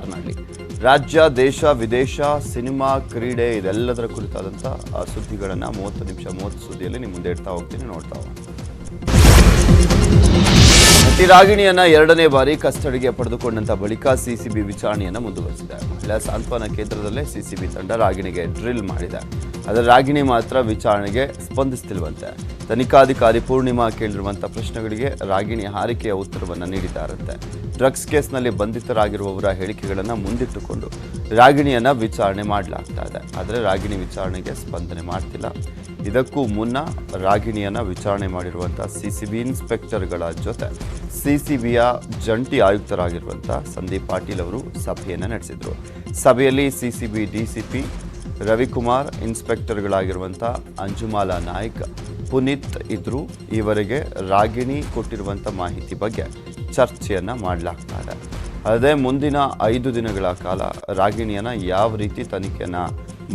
ಮಾತನಾಡಲಿ. ರಾಜ್ಯ, ದೇಶ, ವಿದೇಶ, ಸಿನಿಮಾ, ಕ್ರೀಡೆ ಇದೆಲ್ಲದರ ಕುರಿತಾದಂಥ ಸುದ್ದಿಗಳನ್ನು 30 ನಿಮಿಷ 30 ಸುದ್ದಿಯಲ್ಲಿ ನಿಮ್ಮ ಮುಂದೆ ಇಡ್ತಾ ಹೋಗ್ತೀನಿ, ನೋಡ್ತಾ ಹೋಗಿ. ನಟಿ ರಾಗಿಣಿಯನ್ನ 2ನೇ ಬಾರಿ ಕಸ್ಟಡಿಗೆ ಪಡೆದುಕೊಂಡಂತ ಬಳಿಕ ಸಿಸಿಬಿ ವಿಚಾರಣೆಯನ್ನು ಮುಂದುವರೆಸಿದೆ. ಮಹಿಳಾ ಸಾಂತ್ವನ ಕೇಂದ್ರದಲ್ಲೇ ಸಿಸಿಬಿ ತಂಡ ರಾಗಿಣಿಗೆ ಡ್ರಿಲ್ ಮಾಡಿದೆ. ಆದರೆ ರಾಗಿಣಿ ಮಾತ್ರ ವಿಚಾರಣೆಗೆ ಸ್ಪಂದಿಸ್ತಿಲ್ವಂತೆ. ತನಿಖಾಧಿಕಾರಿ ಪೂರ್ಣಿಮಾ ಕೇಳಿರುವಂಥ ಪ್ರಶ್ನೆಗಳಿಗೆ ರಾಗಿಣಿ ಹಾರಿಕೆಯ ಉತ್ತರವನ್ನು ನೀಡಿದ್ದಾರಂತೆ. ಡ್ರಗ್ಸ್ ಕೇಸ್ನಲ್ಲಿ ಬಂಧಿತರಾಗಿರುವವರ ಹೇಳಿಕೆಗಳನ್ನು ಮುಂದಿಟ್ಟುಕೊಂಡು ರಾಗಿಣಿಯನ್ನ ವಿಚಾರಣೆ ಮಾಡಲಾಗ್ತಾ ಇದೆ. ಆದರೆ ರಾಗಿಣಿ ವಿಚಾರಣೆಗೆ ಸ್ಪಂದನೆ ಮಾಡ್ತಿಲ್ಲ. ಇದಕ್ಕೂ ಮುನ್ನ ರಾಗಿಣಿಯನ್ನ ವಿಚಾರಣೆ ಮಾಡಿರುವಂಥ ಸಿಸಿಬಿ ಇನ್ಸ್ಪೆಕ್ಟರ್ಗಳ ಜೊತೆ ಸಿಸಿಬಿಯ ಜಂಟಿ ಆಯುಕ್ತರಾಗಿರುವಂಥ ಸಂದೀಪ್ ಪಾಟೀಲ್ ಅವರು ಸಭೆಯನ್ನು ನಡೆಸಿದರು. ಸಭೆಯಲ್ಲಿ ಸಿಸಿಬಿ ಡಿಸಿಪಿ ರವಿಕುಮಾರ್, ಇನ್ಸ್ಪೆಕ್ಟರ್ಗಳಾಗಿರುವಂಥ ಅಂಜುಮಾಲಾ ನಾಯ್ಕ್, ಪುನೀತ್ ಇದ್ರು. ಈವರೆಗೆ ರಾಗಿಣಿ ಕೊಟ್ಟಿರುವಂಥ ಮಾಹಿತಿ ಬಗ್ಗೆ ಚರ್ಚೆಯನ್ನು ಮಾಡಲಾಗ್ತಾ ಇದೆ. ಅಲ್ಲದೆ ಮುಂದಿನ 5 ದಿನಗಳ ಕಾಲ ರಾಗಿಣಿಯನ್ನ ಯಾವ ರೀತಿ ತನಿಖೆಯನ್ನು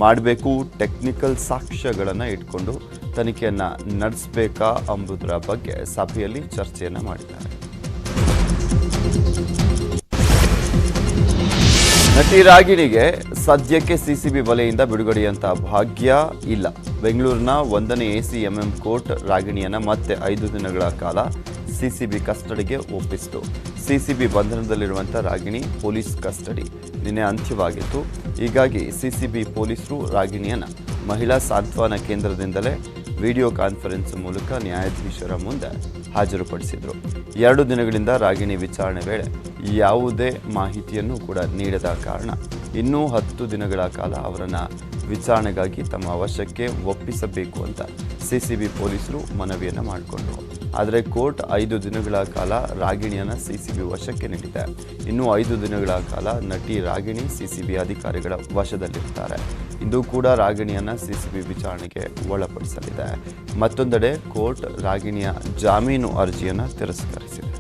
ಮಾಡಬೇಕು, ಟೆಕ್ನಿಕಲ್ ಸಾಕ್ಷ್ಯಗಳನ್ನು ಇಟ್ಕೊಂಡು ತನಿಖೆಯನ್ನು ನಡೆಸಬೇಕಾ ಎಂಬುದರ ಬಗ್ಗೆ ಸಭೆಯಲ್ಲಿ ಚರ್ಚೆಯನ್ನು ಮಾಡಿದ್ದಾರೆ. ನಟಿ ರಾಗಿಣಿಗೆ ಸದ್ಯಕ್ಕೆ ಸಿಸಿಬಿ ವಲೆಯಿಂದ ಬಿಡುಗಡೆಯಂತ ಭಾಗ್ಯ ಇಲ್ಲ. ಬೆಂಗಳೂರಿನ 1ನೇ ACMM ಕೋರ್ಟ್ ರಾಗಿಣಿಯನ್ನ ಮತ್ತೆ 5 ದಿನಗಳ ಕಾಲ ಸಿಸಿಬಿ ಕಸ್ಟಡಿಗೆ ಒಪ್ಪಿಸಿತು. ಸಿಸಿಬಿ ಬಂಧನದಲ್ಲಿರುವಂಥ ರಾಗಿಣಿ ಪೊಲೀಸ್ ಕಸ್ಟಡಿ ನಿನ್ನೆ ಅಂತ್ಯವಾಗಿತ್ತು. ಹೀಗಾಗಿ ಸಿಸಿಬಿ ಪೊಲೀಸರು ರಾಗಿಣಿಯನ್ನ ಮಹಿಳಾ ಸಾಂತ್ವನ ಕೇಂದ್ರದಿಂದಲೇ ವಿಡಿಯೋ ಕಾನ್ಫರೆನ್ಸ್ ಮೂಲಕ ನ್ಯಾಯಾಧೀಶರ ಮುಂದೆ ಹಾಜರುಪಡಿಸಿದರು. 2 ದಿನಗಳಿಂದ ರಾಗಿಣಿ ವಿಚಾರಣೆ ವೇಳೆ ಯಾವುದೇ ಮಾಹಿತಿಯನ್ನು ಕೂಡ ನೀಡದ ಕಾರಣ ಇನ್ನೂ 10 ದಿನಗಳ ಕಾಲ ಅವರನ್ನು ವಿಚಾರಣೆಗಾಗಿ ತಮ್ಮ ವಶಕ್ಕೆ ಒಪ್ಪಿಸಬೇಕು ಅಂತ ಸಿಸಿಬಿ ಪೊಲೀಸರು ಮನವಿಯನ್ನು ಮಾಡಿಕೊಂಡರು. ಆದರೆ ಕೋರ್ಟ್ 5 ದಿನಗಳ ಕಾಲ ರಾಗಿಣಿಯನ್ನು ಸಿಸಿಬಿ ವಶಕ್ಕೆ ನೀಡಿದೆ. ಇನ್ನು 5 ದಿನಗಳ ಕಾಲ ನಟಿ ರಾಗಿಣಿ ಸಿಸಿಬಿ ಅಧಿಕಾರಿಗಳ ವಶದಲ್ಲಿರ್ತಾರೆ. ಇಂದು ಕೂಡ ರಾಗಿಣಿಯನ್ನು ಸಿಸಿಬಿ ವಿಚಾರಣೆಗೆ ಒಳಪಡಿಸಲಿದೆ. ಮತ್ತೊಂದೆಡೆ ಕೋರ್ಟ್ ರಾಗಿಣಿಯ ಜಾಮೀನು ಅರ್ಜಿಯನ್ನು ತಿರಸ್ಕರಿಸಿದೆ.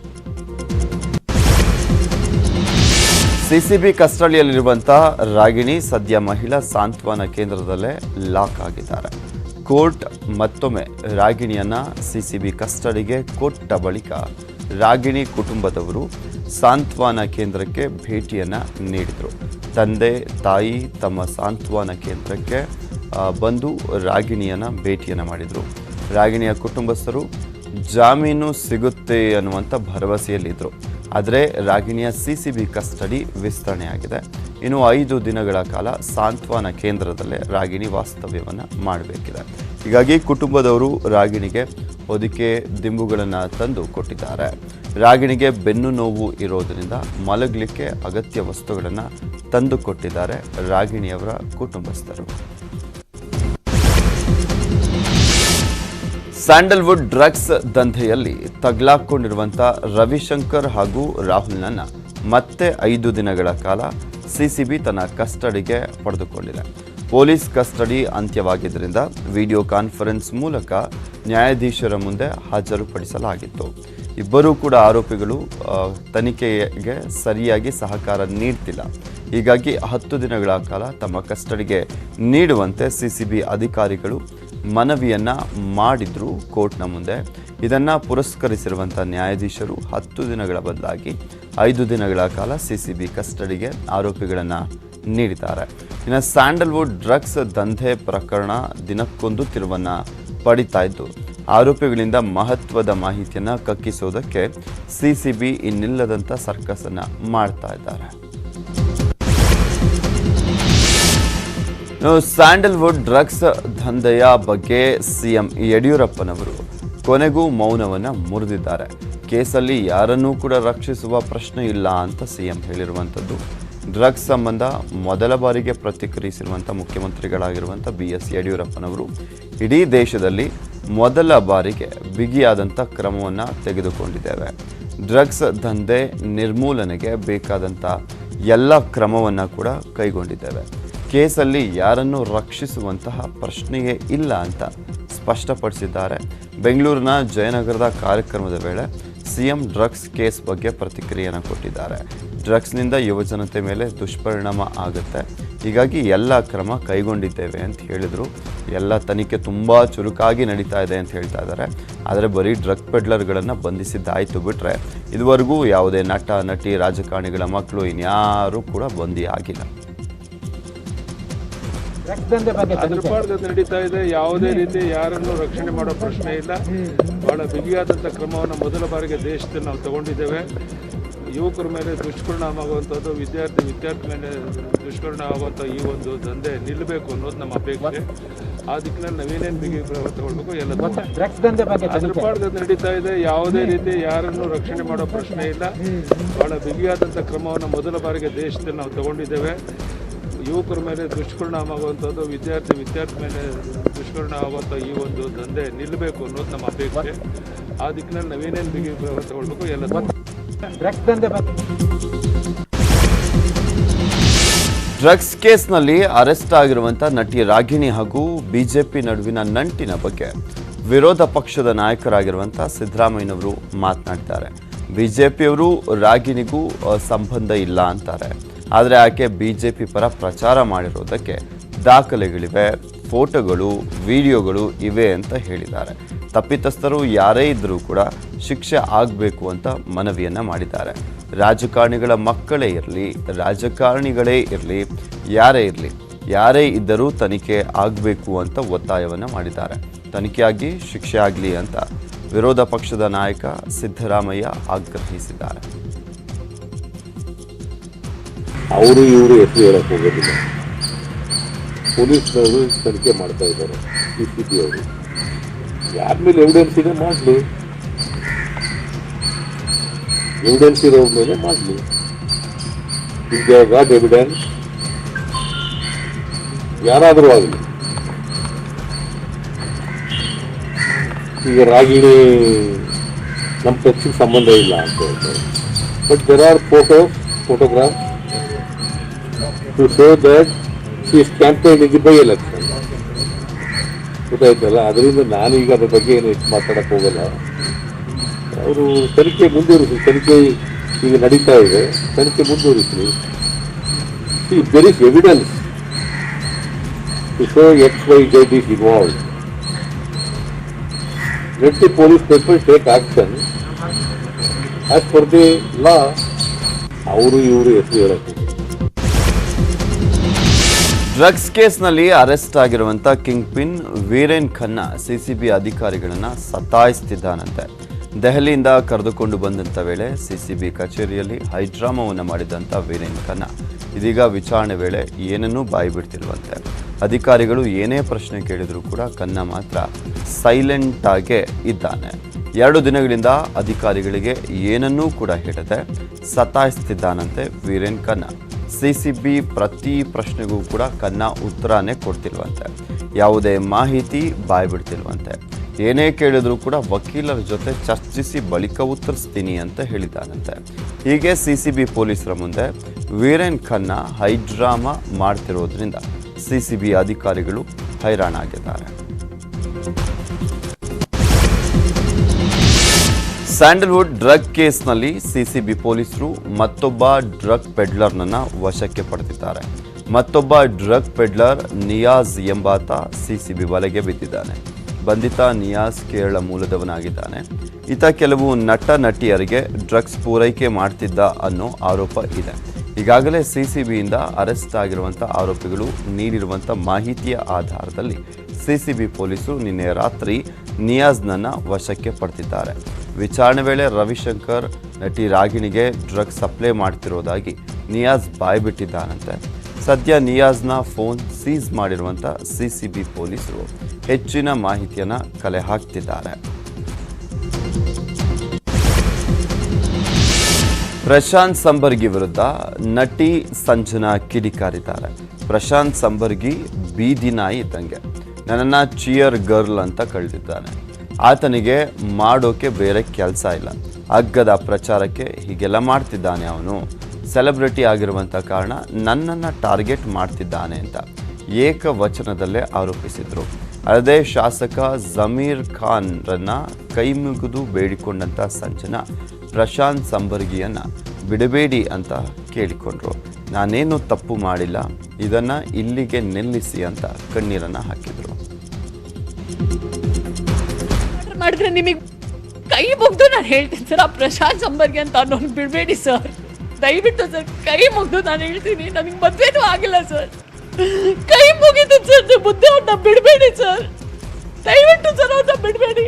ಸಿಸಿಬಿ ಕಸ್ಟಡಿಯಲ್ಲಿರುವಂಥ ರಾಗಿಣಿ ಸದ್ಯ ಮಹಿಳಾ ಸಾಂತ್ವನ ಕೇಂದ್ರದಲ್ಲೇ ಲಾಕ್ ಆಗಿದ್ದಾರೆ. ಕೋರ್ಟ್ ಮತ್ತೊಮ್ಮೆ ರಾಗಿಣಿಯನ್ನ ಸಿಸಿಬಿ ಕಸ್ಟಡಿಗೆ ಕೊಟ್ಟ ಬಳಿಕ ರಾಗಿಣಿ ಕುಟುಂಬದವರು ಸಾಂತ್ವನ ಕೇಂದ್ರಕ್ಕೆ ಭೇಟಿಯನ್ನು ನೀಡಿದರು. ತಂದೆ, ತಾಯಿ ತಮ್ಮ ಸಾಂತ್ವನ ಕೇಂದ್ರಕ್ಕೆ ಬಂದು ರಾಗಿಣಿಯನ್ನ ಭೇಟಿಯನ್ನು ಮಾಡಿದರು. ರಾಗಿಣಿಯ ಕುಟುಂಬಸ್ಥರು ಜಾಮೀನು ಸಿಗುತ್ತೆ ಅನ್ನುವಂಥ ಭರವಸೆಯಲ್ಲಿದ್ದರು. ಆದರೆ ರಾಗಿಣಿಯ ಸಿಸಿಬಿ ಕಸ್ಟಡಿ ವಿಸ್ತರಣೆಯಾಗಿದೆ. ಇನ್ನು 5 ದಿನಗಳ ಕಾಲ ಸಾಂತ್ವನ ಕೇಂದ್ರದಲ್ಲೇ ರಾಗಿಣಿ ವಾಸ್ತವ್ಯವನ್ನು ಮಾಡಬೇಕಿದೆ. ಹೀಗಾಗಿ ಕುಟುಂಬದವರು ರಾಗಿಣಿಗೆ ಹೊದಿಕೆ ದಿಂಬುಗಳನ್ನು ತಂದು ಕೊಟ್ಟಿದ್ದಾರೆ. ರಾಗಿಣಿಗೆ ಬೆನ್ನು ನೋವು ಇರೋದರಿಂದ ಮಲಗಲಿಕ್ಕೆ ಅಗತ್ಯ ವಸ್ತುಗಳನ್ನು ತಂದು ಕೊಟ್ಟಿದ್ದಾರೆ ರಾಗಿಣಿಯವರ ಕುಟುಂಬಸ್ಥರು. ಸ್ಯಾಂಡಲ್ವುಡ್ ಡ್ರಗ್ಸ್ ದಂಧೆಯಲ್ಲಿ ತಗ್ಲಾಕೊಂಡಿರುವಂಥ ರವಿಶಂಕರ್ ಹಾಗೂ ರಾಹುಲ್ನನ್ನ ಮತ್ತೆ 5 ದಿನಗಳ ಕಾಲ ಸಿಸಿಬಿ ತನ್ನ ಕಸ್ಟಡಿಗೆ ಪಡೆದುಕೊಂಡಿದೆ. ಪೊಲೀಸ್ ಕಸ್ಟಡಿ ಅಂತ್ಯವಾಗಿದ್ದರಿಂದ ವಿಡಿಯೋ ಕಾನ್ಫರೆನ್ಸ್ ಮೂಲಕ ನ್ಯಾಯಾಧೀಶರ ಮುಂದೆ ಹಾಜರುಪಡಿಸಲಾಗಿತ್ತು. ಇಬ್ಬರೂ ಕೂಡ ಆರೋಪಿಗಳು ತನಿಖೆಗೆ ಸರಿಯಾಗಿ ಸಹಕಾರ ನೀಡ್ತಿಲ್ಲ. ಹೀಗಾಗಿ 10 ದಿನಗಳ ಕಾಲ ತಮ್ಮ ಕಸ್ಟಡಿಗೆ ನೀಡುವಂತೆ ಸಿಸಿಬಿ ಅಧಿಕಾರಿಗಳು ಮನವಿಯನ್ನ ಮಾಡಿದ್ರು ಕೋರ್ಟ್ನ ಮುಂದೆ. ಇದನ್ನು ಪುರಸ್ಕರಿಸಿರುವಂಥ ನ್ಯಾಯಾಧೀಶರು 10 ದಿನಗಳ ಬದಲಾಗಿ 5 ದಿನಗಳ ಕಾಲ ಸಿಸಿಬಿ ಕಸ್ಟಡಿಗೆ ಆರೋಪಿಗಳನ್ನು ನೀಡಿದ್ದಾರೆ. ಇನ್ನು ಸ್ಯಾಂಡಲ್ವುಡ್ ಡ್ರಗ್ಸ್ ದಂಧೆ ಪ್ರಕರಣ ದಿನಕ್ಕೊಂದು ತಿರುವನ್ನು ಪಡಿತಾ ಇದ್ದು ಆರೋಪಿಗಳಿಂದ ಮಹತ್ವದ ಮಾಹಿತಿಯನ್ನು ಕಕ್ಕಿಸೋದಕ್ಕೆ ಸಿಸಿಬಿ ಇನ್ನಿಲ್ಲದಂಥ ಸರ್ಕಸನ್ನು ಮಾಡ್ತಾ ಇದ್ದಾರೆ. ಸ್ಯಾಂಡಲ್ವುಡ್ ಡ್ರಗ್ಸ್ ದಂಧೆಯ ಬಗ್ಗೆ ಸಿಎಂ ಯಡಿಯೂರಪ್ಪನವರು ಕೊನೆಗೂ ಮೌನವನ್ನು ಮುರಿದಿದ್ದಾರೆ. ಕೇಸಲ್ಲಿ ಯಾರನ್ನೂ ಕೂಡ ರಕ್ಷಿಸುವ ಪ್ರಶ್ನೆ ಇಲ್ಲ ಅಂತ ಸಿಎಂ ಹೇಳಿರುವಂಥದ್ದು. ಡ್ರಗ್ಸ್ ಸಂಬಂಧ ಮೊದಲ ಬಾರಿಗೆ ಪ್ರತಿಕ್ರಿಯಿಸಿರುವಂಥ ಮುಖ್ಯಮಂತ್ರಿಗಳಾಗಿರುವಂಥ BS ಯಡಿಯೂರಪ್ಪನವರು ಇಡೀ ದೇಶದಲ್ಲಿ ಮೊದಲ ಬಾರಿಗೆ ಬಿಗಿಯಾದಂಥ ಕ್ರಮವನ್ನು ತೆಗೆದುಕೊಂಡಿದ್ದೇವೆ. ಡ್ರಗ್ಸ್ ದಂಧೆ ನಿರ್ಮೂಲನೆಗೆ ಬೇಕಾದಂಥ ಎಲ್ಲ ಕ್ರಮವನ್ನು ಕೂಡ ಕೈಗೊಂಡಿದ್ದೇವೆ. ಕೇಸಲ್ಲಿ ಯಾರನ್ನು ರಕ್ಷಿಸುವಂತಹ ಪ್ರಶ್ನೆಯೇ ಇಲ್ಲ ಅಂತ ಸ್ಪಷ್ಟಪಡಿಸಿದ್ದಾರೆ. ಬೆಂಗಳೂರಿನ ಜಯನಗರದ ಕಾರ್ಯಕ್ರಮದ ವೇಳೆ ಸಿಎಂ ಡ್ರಗ್ಸ್ ಕೇಸ್ ಬಗ್ಗೆ ಪ್ರತಿಕ್ರಿಯೆಯನ್ನು ಕೊಟ್ಟಿದ್ದಾರೆ. ಡ್ರಗ್ಸ್ನಿಂದ ಯುವಜನತೆ ಮೇಲೆ ದುಷ್ಪರಿಣಾಮ ಆಗುತ್ತೆ. ಹೀಗಾಗಿ ಎಲ್ಲ ಕ್ರಮ ಕೈಗೊಂಡಿದ್ದೇವೆ ಅಂತ ಹೇಳಿದರು. ಎಲ್ಲ ತನಿಖೆ ತುಂಬ ಚುರುಕಾಗಿ ನಡೀತಾ ಇದೆ ಅಂತ ಹೇಳ್ತಾ ಇದ್ದಾರೆ. ಆದರೆ ಬರೀ ಡ್ರಗ್ ಪೆಡ್ಲರ್ಗಳನ್ನು ಬಂಧಿಸಿದ್ದಾಯಿತು ಬಿಟ್ಟರೆ ಇದುವರೆಗೂ ಯಾವುದೇ ನಟ ನಟಿ ರಾಜಕಾರಣಿಗಳ ಮಕ್ಕಳು ಇನ್ಯಾರೂ ಕೂಡ ಬಂದಿ ಆಗಿಲ್ಲ. ನಡೀತಾ ಇದೆ. ಯಾವುದೇ ರೀತಿ ಯಾರನ್ನು ರಕ್ಷಣೆ ಮಾಡೋ ಪ್ರಶ್ನೆ ಇಲ್ಲ. ಬಹಳ ಬಿಗಿಯಾದಂಥ ಕ್ರಮವನ್ನು ಮೊದಲ ಬಾರಿಗೆ ದೇಶದಲ್ಲಿ ನಾವು ತಗೊಂಡಿದ್ದೇವೆ. ಯುವಕರ ಮೇಲೆ ದುಷ್ಪರಿಣಾಮ ಆಗುವಂಥದ್ದು, ವಿದ್ಯಾರ್ಥಿ ಮೇಲೆ ದುಷ್ಪರಿಣಾಮ ಆಗುವಂಥ ಈ ಒಂದು ದಂಧೆ ನಿಲ್ಲಬೇಕು ಅನ್ನೋದು ನಮ್ಮ ಅಪೇಕ್ಷೆ. ಆ ದಿಕ್ಕಿನಲ್ಲಿ ನಾವೇನೇನು ಬಿಗಿ ಕ್ರಮ ತಗೊಳ್ಬೇಕು ಎಲ್ಲ ಅದ್ರ ಪಾಡ್ಗೆ ನಡೀತಾ ಇದೆ. ಯಾವುದೇ ರೀತಿ ಯಾರನ್ನು ರಕ್ಷಣೆ ಮಾಡೋ ಪ್ರಶ್ನೆ ಇಲ್ಲ. ಬಹಳ ಬಿಗಿಯಾದಂಥ ಕ್ರಮವನ್ನು ಮೊದಲ ಬಾರಿಗೆ ದೇಶದಲ್ಲಿ ನಾವು ತಗೊಂಡಿದ್ದೇವೆ. ಯುವಕರ ಮೇಲೆ ದುಷ್ಪರಿಣಾಮ ಆಗುವಂಥದ್ದು, ವಿದ್ಯಾರ್ಥಿ ಮೇಲೆ ದುಷ್ಪರಿಣಾಮ ಆಗುವಂಥ ಈ ಒಂದು ದಂಧೆ ನಿಲ್ಲಬೇಕು ಅನ್ನೋದು ನಮ್ಮ ಅಪೇಕ್ಷೆ. ಆ ದಿಕ್ಕಿನಲ್ಲಿ ನಾವೇನೇನು ಬಿಗಿ ಕ್ರಮ ತಗೊಳ್ಬೇಕು ಎಲ್ಲ ಡ್ರಗ್ಸ್ ಕೇಸ್ನಲ್ಲಿ ಅರೆಸ್ಟ್ ಆಗಿರುವಂಥ ನಟಿ ರಾಗಿಣಿ ಹಾಗೂ ಬಿಜೆಪಿ ನಡುವಿನ ನಂಟಿನ ಬಗ್ಗೆ ವಿರೋಧ ಪಕ್ಷದ ನಾಯಕರಾಗಿರುವಂಥ ಸಿದ್ದರಾಮಯ್ಯನವರು ಮಾತನಾಡ್ತಾರೆ. ಬಿಜೆಪಿಯವರು ರಾಗಿಣಿಗೂ ಸಂಬಂಧ ಇಲ್ಲ ಅಂತಾರೆ. ಆದರೆ ಆಕೆ ಬಿಜೆಪಿ ಪರ ಪ್ರಚಾರ ಮಾಡಿರೋದಕ್ಕೆ ದಾಖಲೆಗಳಿವೆ, ಫೋಟೋಗಳು, ವಿಡಿಯೋಗಳು ಇವೆ ಅಂತ ಹೇಳಿದ್ದಾರೆ. ತಪ್ಪಿತಸ್ಥರು ಯಾರೇ ಇದ್ದರೂ ಕೂಡ ಶಿಕ್ಷೆ ಆಗಬೇಕು ಅಂತ ಮನವಿಯನ್ನು ಮಾಡಿದ್ದಾರೆ. ರಾಜಕಾರಣಿಗಳ ಮಕ್ಕಳೇ ಇರಲಿ, ರಾಜಕಾರಣಿಗಳೇ ಇರಲಿ, ಯಾರೇ ಇದ್ದರೂ ತನಿಖೆ ಆಗಬೇಕು ಅಂತ ಒತ್ತಾಯವನ್ನು ಮಾಡಿದ್ದಾರೆ. ತನಿಖೆಯಾಗಿ ಶಿಕ್ಷೆ ಆಗಲಿ ಅಂತ ವಿರೋಧ ಪಕ್ಷದ ನಾಯಕ ಸಿದ್ದರಾಮಯ್ಯ ಆಗ್ರಹಿಸಿದ್ದಾರೆ. ಅವರು ಇವರು ಹೆಸರು ಹೇಳಕ್ ಹೋಗೋದಿಲ್ಲ. ಪೊಲೀಸ್ನವರು ತನಿಖೆ ಮಾಡ್ತಾ ಇದ್ದಾರೆ. CCB ಅವರು ಯಾರ ಮೇಲೆ ಎವಿಡೆನ್ಸ್ ಇದೆ ಮಾಡಲಿ, ಎವಿಡೆನ್ಸ್ ಇರೋ ಮೇಲೆ ಮಾಡಲಿ. ಇಫ್ ದೇ ಗಾಟ್ ಎವಿಡೆನ್ಸ್ ಯಾರಾದರೂ ಆಗಲಿ. ಈಗ ರಾಗಿಣಿ ನಮ್ಮ ಪಕ್ಷಕ್ಕೆ ಸಂಬಂಧ ಇಲ್ಲ ಅಂತ ಹೇಳ್ತಾರೆ. But there are photograph to show that she is campaigned in the by-election. ಗೊತ್ತಾಯ್ತಲ್ಲ. ಅದರಿಂದ ನಾನೀಗ ಅದ್ರ ಬಗ್ಗೆ ಏನು ಮಾತಾಡಕ್ಕೆ ಹೋಗಲ್ಲ. ಅವರು ತನಿಖೆ ಮುಂದುವರಿಸಿ. ತನಿಖೆ ಈಗ ನಡೀತಾ ಇದೆ, ತನಿಖೆ ಮುಂದುವರಿಸಲಿ. If there is evidence to show XYZ is involved, let the police people take action as per the law. ಅವರು ಇವರು ಹೆಸರು ಹೇಳಕ್ಕೆ ಡ್ರಗ್ಸ್ ಕೇಸ್ನಲ್ಲಿ ಅರೆಸ್ಟ್ ಆಗಿರುವಂಥ king pin Viren Khanna CCB ಅಧಿಕಾರಿಗಳನ್ನು ಸತಾಯಿಸ್ತಿದ್ದಾನಂತೆ. ದೆಹಲಿಯಿಂದ ಕರೆದುಕೊಂಡು ಬಂದಂಥ ವೇಳೆ ಸಿಸಿಬಿ ಕಚೇರಿಯಲ್ಲಿ ಹೈಡ್ರಾಮವನ್ನು ಮಾಡಿದಂಥ ವೀರೇನ್ ಖನ್ನಾ ಇದೀಗ ವಿಚಾರಣೆ ವೇಳೆ ಏನನ್ನೂ ಬಾಯಿ ಬಿಡ್ತಿಲ್ವಂತೆ. ಅಧಿಕಾರಿಗಳು ಏನೇ ಪ್ರಶ್ನೆ ಕೇಳಿದರೂ ಕೂಡ ಖನ್ನಾ ಮಾತ್ರ ಸೈಲೆಂಟ್ ಆಗೇ ಇದ್ದಾನೆ. 2 ದಿನಗಳಿಂದ ಅಧಿಕಾರಿಗಳಿಗೆ ಏನನ್ನೂ ಕೂಡ ಹೇಳದೆ ಸತಾಯಿಸ್ತಿದ್ದಾನಂತೆ ವೀರೇನ್ ಖನ್ನಾ. ಸಿಸಿಬಿ ಪ್ರತಿ ಪ್ರಶ್ನೆಗೂ ಕೂಡ ಖನ್ನಾ ಉತ್ತರನೇ ಕೊಡ್ತಿಲ್ವಂತೆ. ಯಾವುದೇ ಮಾಹಿತಿ ಬಾಯ್ಬಿಡ್ತಿಲ್ವಂತೆ. ಏನೇ ಕೇಳಿದ್ರು ಕೂಡ ವಕೀಲರ ಜೊತೆ ಚರ್ಚಿಸಿ ಬಳಿಕ ಉತ್ತರಿಸ್ತೀನಿ ಅಂತ ಹೇಳಿದ್ದಾನಂತೆ. ಹೀಗೆ ಸಿಸಿಬಿ ಪೊಲೀಸರ ಮುಂದೆ ವೀರೇನ್ ಖನ್ನಾ ಹೈಡ್ರಾಮಾ ಮಾಡ್ತಿರೋದ್ರಿಂದ ಸಿಸಿಬಿ ಅಧಿಕಾರಿಗಳು ಹೈರಾಣಾಗಿದ್ದಾರೆ. ಸ್ಯಾಂಡಲ್ವುಡ್ ಡ್ರಗ್ ಕೇಸ್ನಲ್ಲಿ ಸಿಸಿಬಿ ಪೊಲೀಸರು ಮತ್ತೊಬ್ಬ ಡ್ರಗ್ ಪೆಡ್ಲರ್ನನ್ನು ವಶಕ್ಕೆ ಪಡೆದಿದ್ದಾರೆ. ಮತ್ತೊಬ್ಬ ಡ್ರಗ್ ಪೆಡ್ಲರ್ ನಿಯಾಜ್ ಎಂಬಾತ ಸಿಸಿಬಿ ಬಲೆಗೆ ಬಿದ್ದಿದ್ದಾನೆ. ಬಂಧಿತ ನಿಯಾಜ್ ಕೇರಳ ಮೂಲದವನಾಗಿದ್ದಾನೆ. ಈತ ಕೆಲವು ನಟ ನಟಿಯರಿಗೆ ಡ್ರಗ್ಸ್ ಪೂರೈಕೆ ಮಾಡ್ತಿದ್ದ ಅನ್ನೋ ಆರೋಪ ಇದೆ. ಈಗಾಗಲೇ ಸಿಸಿಬಿಯಿಂದ ಅರೆಸ್ಟ್ ಆಗಿರುವಂಥ ಆರೋಪಿಗಳು ನೀಡಿರುವಂಥ ಮಾಹಿತಿಯ ಆಧಾರದಲ್ಲಿ ಸಿಸಿಬಿ ಪೊಲೀಸರು ನಿನ್ನೆ ರಾತ್ರಿ ನಿಯಾಜ್ನನ್ನು ವಶಕ್ಕೆ ಪಡೆದಿದ್ದಾರೆ. ವಿಚಾರಣೆ ವೇಳೆ ರವಿಶಂಕರ್ ನಟಿ ರಾಗಿಣಿಗೆ ಡ್ರಗ್ಸ್ ಸಪ್ಲೈ ಮಾಡ್ತಿರೋದಾಗಿ ನಿಯಾಜ್ ಬಾಯ್ಬಿಟ್ಟಿದ್ದಾನಂತೆ. ಸದ್ಯ ನಿಯಾಜ್ನ ಫೋನ್ ಸೀಸ್ ಮಾಡಿರುವಂಥ ಸಿಸಿಬಿ ಪೊಲೀಸರು ಹೆಚ್ಚಿನ ಮಾಹಿತಿಯನ್ನು ಕಲೆ ಹಾಕ್ತಿದ್ದಾರೆ. ಪ್ರಶಾಂತ್ ಸಂಬರ್ಗಿ ವಿರುದ್ಧ ನಟಿ ಸಂಜನಾ ಕಿಡಿಕಾರಿದ್ದಾರೆ. ಪ್ರಶಾಂತ್ ಸಂಬರ್ಗಿ ಬೀದಿ ನಾಯಿ ಇದ್ದಂಗೆ, ನನ್ನನ್ನು ಚಿಯರ್ ಗರ್ಲ್ ಅಂತ ಕಳೆದಿದ್ದಾನೆ. ಆತನಿಗೆ ಮಾಡೋಕೆ ಬೇರೆ ಕೆಲಸ ಇಲ್ಲ. ಅಗ್ಗದ ಪ್ರಚಾರಕ್ಕೆ ಹೀಗೆಲ್ಲ ಮಾಡ್ತಿದ್ದಾನೆ. ಅವನು ಸೆಲೆಬ್ರಿಟಿ ಆಗಿರುವಂಥ ಕಾರಣ ನನ್ನನ್ನು ಟಾರ್ಗೆಟ್ ಮಾಡ್ತಿದ್ದಾನೆ ಅಂತ ಏಕವಚನದಲ್ಲೇ ಆರೋಪಿಸಿದರು. ಅಲ್ಲದೆ ಶಾಸಕ ಜಮೀರ್ ಖಾನ್ರನ್ನ ಕೈ ಮುಗಿದು ಬೇಡಿಕೊಂಡಂಥ ಸಂಜನಾ ಪ್ರಶಾಂತ್ ಸಂಬರ್ಗಿಯನ್ನು ಬಿಡಬೇಡಿ ಅಂತ ಕೇಳಿಕೊಂಡ್ರು. ನಾನೇನು ತಪ್ಪು ಮಾಡಿಲ್ಲ, ಇದನ್ನ ಇಲ್ಲಿಗೆ ನಿಲ್ಲಿಸಿ ಅಂತ ಕಣ್ಣೀರನ್ನ ಹಾಕಿದ್ರು. ಮಾಡಿದ್ರೆ ನಿಮಗೆ ಕೈ ಮುಗ್ದು ನಾನು ಹೇಳ್ತೀನಿ ಸರ್, ಆ ಪ್ರಶಾಂತ್ ಸಂಬರ್ಗಿ ಅಂತ ಅನ್ನೋನು ಬಿಡಬೇಡಿ ಸರ್, ದಯವಿಟ್ಟು ಸರ್ ಕೈ ಮುಗ್ದು ನಾನು ಹೇಳ್ತೀನಿ. ನನಗೆ ಮದುವೆನೂ ಆಗಿಲ್ಲ ಸರ್, ಕೈ ಮುಗಿದು ಸರ್, ಮುದ್ದೆ ಅವ್ರನ್ನ ಬಿಡಬೇಡಿ ಸರ್, ದಯವಿಟ್ಟು ಸರ್ ಅವ್ರನ್ನ ಬಿಡಬೇಡಿ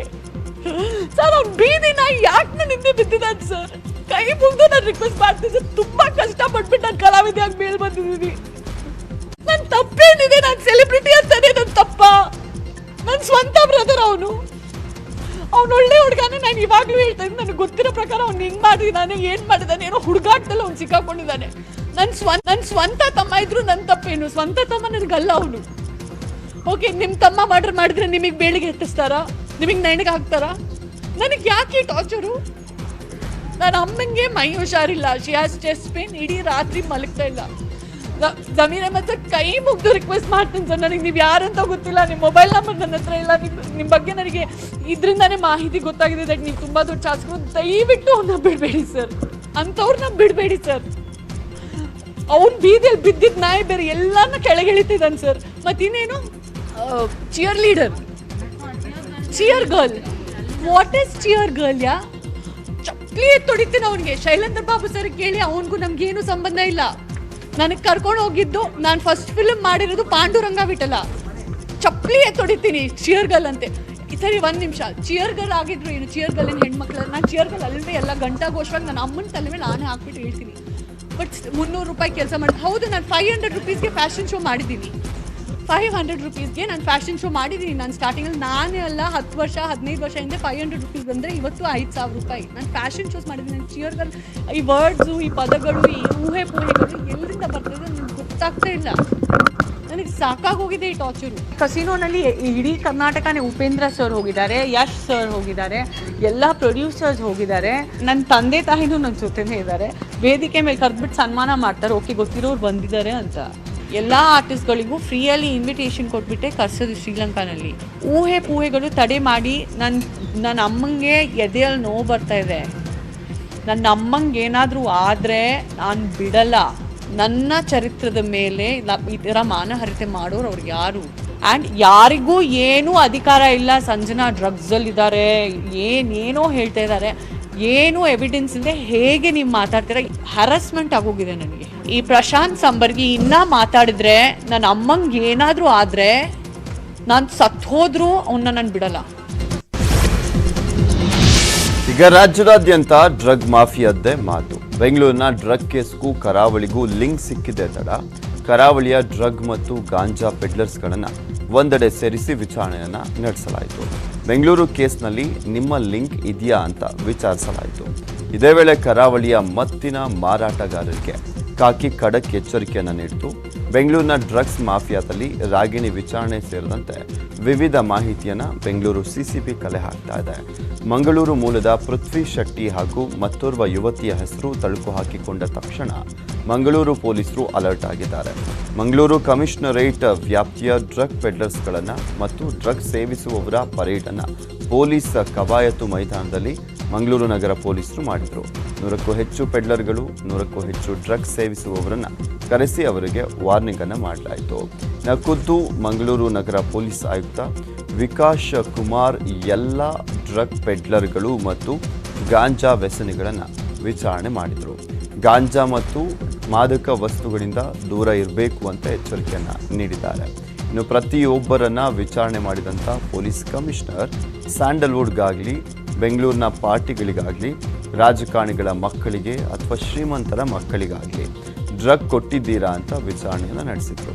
ಸರ್. ಅವ್ನು ಬೀದಿನ ಯಾಕೆ ನಾನು ಹಿಂದೆ ಬಿದ್ದಿದ್ದಾನೆ ಸರ್, ಕೈ ಮುಗ್ದು ನಾನು ರಿಕ್ವೆಸ್ಟ್ ಮಾಡ್ತೀನಿ ಸರ್. ತುಂಬಾ ಕಷ್ಟಪಟ್ಬಿಟ್ಟು ನಾನು ಕಲಾವಿದೆಯಾಗಿ ಮೇಲ್ ಬಂದಿದ್ದೀನಿ. ನನ್ನ ತಪ್ಪೇನಿದೆ, ನಾನು ಸೆಲೆಬ್ರಿಟಿ ಅಂತಾನೆ ನನ್ನ ತಪ್ಪ. ನನ್ನ ಸ್ವಂತ ಬ್ರದರ್ ಅವನು ಒಳ್ಳೆ ಹುಡುಗನೇ. ನಾನು ಇವಾಗಲೂ ಹೇಳ್ತಾ ಇದ್ದೀನಿ, ನನಗೆ ಗೊತ್ತಿರೋ ಪ್ರಕಾರ ಅವ್ನು ಹೆಂಗ್ ಮಾಡಿದಾನೆ, ಏನ್ ಮಾಡಿದಾನೆ, ಏನೋ ಹುಡುಗಾಟದಲ್ಲಿ ಅವ್ನು ಸಿಕ್ಕಾಕೊಂಡಿದ್ದಾನೆ. ನನ್ನ ಸ್ವಂತ ತಮ್ಮ ಇದ್ರು ನನ್ನ ತಪ್ಪೇನು, ಸ್ವಂತ ತಮ್ಮ ನನಗಲ್ಲ ಅವನು. ಓಕೆ, ನಿಮ್ಮ ತಮ್ಮ ಮರ್ಡರ್ ಮಾಡಿದ್ರೆ ನಿಮಗೆ ಬೇಳಿಗೆ ಎತ್ತಿಸ್ತಾರಾ, ನಿಮಗೆ ನೆಣಗೆ ಹಾಕ್ತಾರಾ? ನನಗೆ ಯಾಕೆ ಟಾರ್ಚರು? ನನ್ನ ಅಮ್ಮಂಗೆ ಮೈ ಹುಷಾರಿಲ್ಲ, ಶಿ ಹ್ಯಾಸ್ ಚೆಸ್ಟ್ ಪೇನ್, ಇಡೀ ರಾತ್ರಿ ಮಲಗ್ತಾ ಇಲ್ಲ. ಜಮೀನ ಮತ್ತೆ ಕೈ ಮುಗ್ದು ರಿಕ್ವೆಸ್ಟ್ ಮಾಡ್ತೀನಿ ಸರ್, ನನಗೆ ನೀವು ಯಾರಂತ ಗೊತ್ತಿಲ್ಲ, ನಿಮ್ಮ ಮೊಬೈಲ್ ನಂಬರ್ ನನ್ನ ಹತ್ರ ಇಲ್ಲ, ನಿಮ್ಮ ಬಗ್ಗೆ ನನಗೆ ಇದರಿಂದಾನೇ ಮಾಹಿತಿ ಗೊತ್ತಾಗಿದೆ ದಟ್ ನೀವು ತುಂಬ ದೊಡ್ಡ ಶಾಸಕರು, ದಯವಿಟ್ಟು ಅವನ್ನ ಬಿಡಬೇಡಿ ಸರ್, ಅಂಥವ್ರನ್ನ ಬಿಡಬೇಡಿ ಸರ್. ಅವ್ನು ಬೀದಿಯಲ್ಲಿ ಬಿದ್ದಿದ್ದ ನಾಯಿ ಬೇರೆ ಎಲ್ಲಾನ ಕೆಳಗಿಳಿತಿದ್ದಾನೆ ಸರ್. ಮತ್ತಿನ್ನೇನು cheer leader, cheer girl, what is cheer girl? ಯಾ ಚಪ್ಲಿ ತೊಡಿತೀನಿ ಅವನಿಗೆ. ಶೈಲೇಂದ್ರ ಬಾಬು ಸರ್ ಕೇಳಿ, ಅವನಿಗೂ ನಮ್ಗೇನು ಸಂಬಂಧ ಇಲ್ಲ. ನನಗೆ ಕರ್ಕೊಂಡು ಹೋಗಿದ್ದು, ನಾನು ಫಸ್ಟ್ ಫಿಲ್ಮ್ ಮಾಡಿರೋದು ಪಾಂಡುರಂಗ ವಿಠಲ. ಚಪ್ಲಿ ತೊಡಿತೀನಿ ಚಿಯರ್ ಗರ್ಲ್ ಅಂತೆ. ಸರಿ ಒಂದು ನಿಮಿಷ, ಚಿಯರ್ ಗರ್ಲ್ ಆಗಿದ್ರು ಏನು, ಚಿಯರ್ ಗರ್ಲಿನ ಹೆಣ್ಮಕ್ಳು, ನಾನು ಚಿಯರ್ ಗರ್ಲ್ ಅಲ್ಲದೆ ಎಲ್ಲ ಗಂಟಾಘೋಷವಾಗಿ ನನ್ನ ಅಮ್ಮನ ತಲೆ ಮೇಲೆ ನಾನೇ ಹಾಕ್ಬಿಟ್ಟು ಹೇಳ್ತೀನಿ. ಬಟ್ 300 ರೂಪಾಯಿ ಕೆಲಸ ಮಾಡಿ, ಹೌದು ನಾನು 500 ರೂಪೀಸ್ಗೆ ಫ್ಯಾಷನ್ ಶೋ ಮಾಡಿದ್ದೀನಿ, 500 ರೂಪೀಸ್ಗೆ ನಾನು ಫ್ಯಾಷನ್ ಶೋ ಮಾಡಿದ್ದೀನಿ. ನಾನು ಸ್ಟಾರ್ಟಿಂಗಲ್ಲಿ ನಾನೇ ಅಲ್ಲ 10 ವರ್ಷ 15 ವರ್ಷ ಹಿಂದೆ 500 ರೂಪೀಸ್ ಬಂದರೆ ಇವತ್ತು 5,000 ರೂಪಾಯಿ ನಾನು ಫ್ಯಾಷನ್ ಶೋಸ್ ಮಾಡಿದ್ದೀನಿ. ನಾನು ಚಿಯರ್ಗಳು ಈ ವರ್ಡ್ಸು, ಈ ಪದಗಳು, ಈ ಊಹೆ ಪೂಹೆಗಳು ಎಲ್ಲಿಂದ ಬರ್ತದೆ ನನಗೆ ಗೊತ್ತಾಗ್ತಾ ಇಲ್ಲ. ನನಗೆ ಸಾಕಾಗೋಗಿದೆ ಈ ಟಾರ್ಚರು. ಕಸಿನೋನಲ್ಲಿ ಇಡೀ ಕರ್ನಾಟಕನೇ ಉಪೇಂದ್ರ ಸರ್ ಹೋಗಿದ್ದಾರೆ, ಯಶ್ ಸರ್ ಹೋಗಿದ್ದಾರೆ, ಎಲ್ಲ ಪ್ರೊಡ್ಯೂಸರ್ಸ್ ಹೋಗಿದ್ದಾರೆ, ನನ್ನ ತಂದೆ ತಾಯಿನೂ ನನ್ನ ಜೊತೆನೇ ಇದ್ದಾರೆ. ವೇದಿಕೆ ಮೇಲೆ ಕರೆದ್ಬಿಟ್ಟು ಸನ್ಮಾನ ಮಾಡ್ತಾರೆ, ಓಕೆ ಗೊತ್ತಿರೋರು ಬಂದಿದ್ದಾರೆ ಅಂತ. ಎಲ್ಲ ಆರ್ಟಿಸ್ಟ್ಗಳಿಗೂ ಫ್ರೀಯಲ್ಲಿ ಇನ್ವಿಟೇಷನ್ ಕೊಟ್ಬಿಟ್ಟೆ ಕರ್ಸೋದು ಶ್ರೀಲಂಕಾನಲ್ಲಿ. ಊಹೆ ಪೂಹೆಗಳು ತಡೆ ಮಾಡಿ ನನ್ನ ಅಮ್ಮಂಗೆ ಎದೆಯಲ್ಲಿ ನೋವು ಬರ್ತಾ ಇದೆ. ನನ್ನ ಅಮ್ಮಂಗೆ ಏನಾದರೂ ಆದರೆ ನಾನು ಬಿಡಲ್ಲ. ನನ್ನ ಚರಿತ್ರದ ಮೇಲೆ ಈ ಥರ ಮಾನಹರಿತೆ ಮಾಡೋರು ಅವ್ರಿಗೆ ಯಾರು? ಆ್ಯಂಡ್ ಯಾರಿಗೂ ಏನೂ ಅಧಿಕಾರ ಇಲ್ಲ. ಸಂಜನಾ ಡ್ರಗ್ಸಲ್ಲಿದ್ದಾರೆ, ಏನೇನೋ ಹೇಳ್ತಾ ಇದ್ದಾರೆ, ಏನೂ ಎವಿಡೆನ್ಸ್ ಇಲ್ಲದೆ ಹೇಗೆ ನೀವು ಮಾತಾಡ್ತೀರಾ? ಹ್ಯಾರಸ್ಮೆಂಟ್ ಆಗೋಗಿದೆ ನನಗೆ. ಈ ಪ್ರಶಾಂತ್ ಸಂಬರ್ಗಿ ಇನ್ನೂ ಮಾತಾಡಿದ್ರೆ, ನನ್ನ ಅಮ್ಮಂಗೆ ಏನಾದರೂ ಆದರೆ ನಾನು ಸತ್ತು ಹೋದ್ರೂ ಅವನ್ನ ನಾನು ಬಿಡಲ್ಲ. ಈಗ ರಾಜ್ಯದಾದ್ಯಂತ ಡ್ರಗ್ ಮಾಫಿಯಾದ್ದೇ ಮಾತು. ಬೆಂಗಳೂರಿನ ಡ್ರಗ್ ಕೇಸ್ಗೂ ಕರಾವಳಿಗೂ ಲಿಂಕ್ ಸಿಕ್ಕಿದೆ ತಡ. ಕರಾವಳಿಯ ಡ್ರಗ್ ಮತ್ತು ಗಾಂಜಾ ಪೆಡ್ಲರ್ಸ್ಗಳನ್ನು ಒಂದೆಡೆ ಸೇರಿಸಿ ವಿಚಾರಣೆಯನ್ನು ನಡೆಸಲಾಯಿತು. ಬೆಂಗಳೂರು ಕೇಸ್ನಲ್ಲಿ ನಿಮ್ಮ ಲಿಂಕ್ ಇದೆಯಾ ಅಂತ ವಿಚಾರಿಸಲಾಯಿತು. ಇದೇ ವೇಳೆ ಕರಾವಳಿಯ ಮತ್ತಿನ ಮಾರಾಟಗಾರರಿಗೆ ಕಾಕಿ ಖಡಕ್ ಎಚ್ಚರಿಕೆಯನ್ನು ನೀಡಿತು. ಬೆಂಗಳೂರಿನ ಡ್ರಗ್ಸ್ ಮಾಫಿಯಾದಲ್ಲಿ ರಾಗಿಣಿ ವಿಚಾರಣೆ ಸೇರಿದಂತೆ ವಿವಿಧ ಮಾಹಿತಿಯನ್ನು ಬೆಂಗಳೂರು ಸಿಸಿಬಿ ಕಲೆ ಹಾಕ್ತಾ ಇದೆ. ಮಂಗಳೂರು ಮೂಲದ ಪೃಥ್ವಿ ಶೆಟ್ಟಿ ಹಾಗೂ ಮತ್ತೋರ್ವ ಯುವತಿಯ ಹೆಸರು ತಳುಕು ಹಾಕಿಕೊಂಡ ತಕ್ಷಣ ಮಂಗಳೂರು ಪೊಲೀಸರು ಅಲರ್ಟ್ ಆಗಿದ್ದಾರೆ. ಮಂಗಳೂರು ಕಮಿಷನರೇಟ್ ವ್ಯಾಪ್ತಿಯ ಡ್ರಗ್ ಪೆಡ್ಲರ್ಸ್ಗಳನ್ನು ಮತ್ತು ಡ್ರಗ್ ಸೇವಿಸುವವರ ಪರೇಡನ್ನು ಪೊಲೀಸ್ ಕವಾಯತು ಮೈದಾನದಲ್ಲಿ ಮಂಗಳೂರು ನಗರ ಪೊಲೀಸರು ಮಾಡಿದರು. 100ಕ್ಕೂ ಹೆಚ್ಚು ಪೆಡ್ಲರ್ಗಳು, 100ಕ್ಕೂ ಹೆಚ್ಚು ಡ್ರಗ್ಸ್ ಸೇವಿಸುವವರನ್ನು ಕರೆಸಿ ಅವರಿಗೆ ವಾರ್ನಿಂಗ್ ಅನ್ನು ಮಾಡಲಾಯಿತು. ಖುದ್ದು ಮಂಗಳೂರು ನಗರ ಪೊಲೀಸ್ ಆಯುಕ್ತ ವಿಕಾಶ್ ಕುಮಾರ್ ಎಲ್ಲ ಡ್ರಗ್ ಪೆಡ್ಲರ್ಗಳು ಮತ್ತು ಗಾಂಜಾ ವ್ಯಸನಿಗಳನ್ನು ವಿಚಾರಣೆ ಮಾಡಿದರು. ಗಾಂಜಾ ಮತ್ತು ಮಾದಕ ವಸ್ತುಗಳಿಂದ ದೂರ ಇರಬೇಕು ಅಂತ ಎಚ್ಚರಿಕೆಯನ್ನು ನೀಡಿದ್ದಾರೆ. ಇನ್ನು ಪ್ರತಿಯೊಬ್ಬರನ್ನ ವಿಚಾರಣೆ ಮಾಡಿದಂಥ ಪೊಲೀಸ್ ಕಮಿಷನರ್ ಸ್ಯಾಂಡಲ್ವುಡ್ಗಾಗಲಿ, ಬೆಂಗಳೂರಿನ ಪಾರ್ಟಿಗಳಿಗಾಗಲಿ, ರಾಜಕಾರಣಿಗಳ ಮಕ್ಕಳಿಗೆ ಅಥವಾ ಶ್ರೀಮಂತರ ಮಕ್ಕಳಿಗಾಗಲಿ ಡ್ರಗ್ ಕೊಟ್ಟಿದ್ದೀರಾ ಅಂತ ವಿಚಾರಣೆಯನ್ನು ನಡೆಸಿದ್ರು.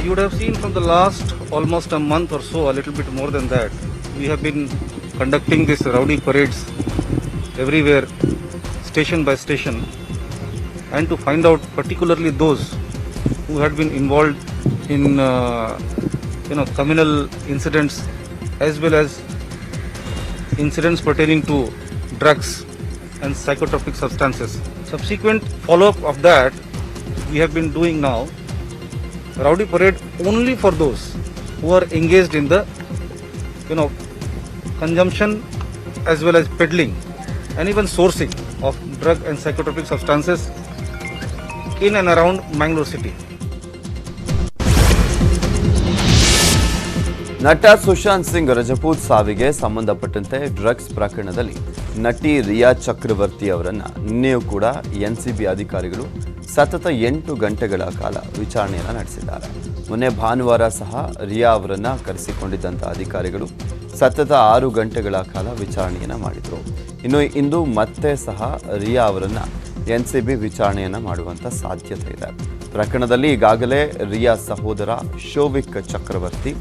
You would have seen from the last almost a month or so, a little bit more than that, we have been conducting these rowdy parades everywhere, station by station, and to find out particularly those who had been involved in communal incidents as well as incidents pertaining to drugs and psychotropic substances. Subsequent follow-up of that, we have been doing now rowdy parade only for those who are engaged in the consumption as well as peddling and even sourcing of drug and psychotropic substances in and around Mangalore city. ನಟ ಸುಶಾಂತ್ ಸಿಂಗ್ ರಜಪೂತ್ ಸಾವಿಗೆ ಸಂಬಂಧಪಟ್ಟಂತೆ drugs ಪ್ರಕರಣದಲ್ಲಿ ನಟಿ ರಿಯಾ ಚಕ್ರವರ್ತಿ ಅವರನ್ನ ನಿನ್ನೆಯೂ ಕೂಡ NCB ಅಧಿಕಾರಿಗಳು ಸತತ 8 ಗಂಟೆಗಳ ಕಾಲ ವಿಚಾರಣೆಯನ್ನು ನಡೆಸಿದ್ದಾರೆ. ಮೊನ್ನೆ ಭಾನುವಾರ ಸಹ ರಿಯಾ ಅವರನ್ನ ಕರೆಸಿಕೊಂಡಿದ್ದಂಥ ಅಧಿಕಾರಿಗಳು ಸತತ 6 ಗಂಟೆಗಳ ಕಾಲ ವಿಚಾರಣೆಯನ್ನು ಮಾಡಿದರು. ಇನ್ನು ಇಂದು ಮತ್ತೆ ಸಹ ರಿಯಾ ಅವರನ್ನ ಎನ್ಸಿಬಿ ವಿಚಾರಣೆಯನ್ನು ಮಾಡುವಂಥ ಸಾಧ್ಯತೆ ಇದೆ. ಪ್ರಕರಣದಲ್ಲಿ ಈಗಾಗಲೇ ರಿಯಾ ಸಹೋದರ ಶೋವಿಕ್ ಚಕ್ರವರ್ತಿ,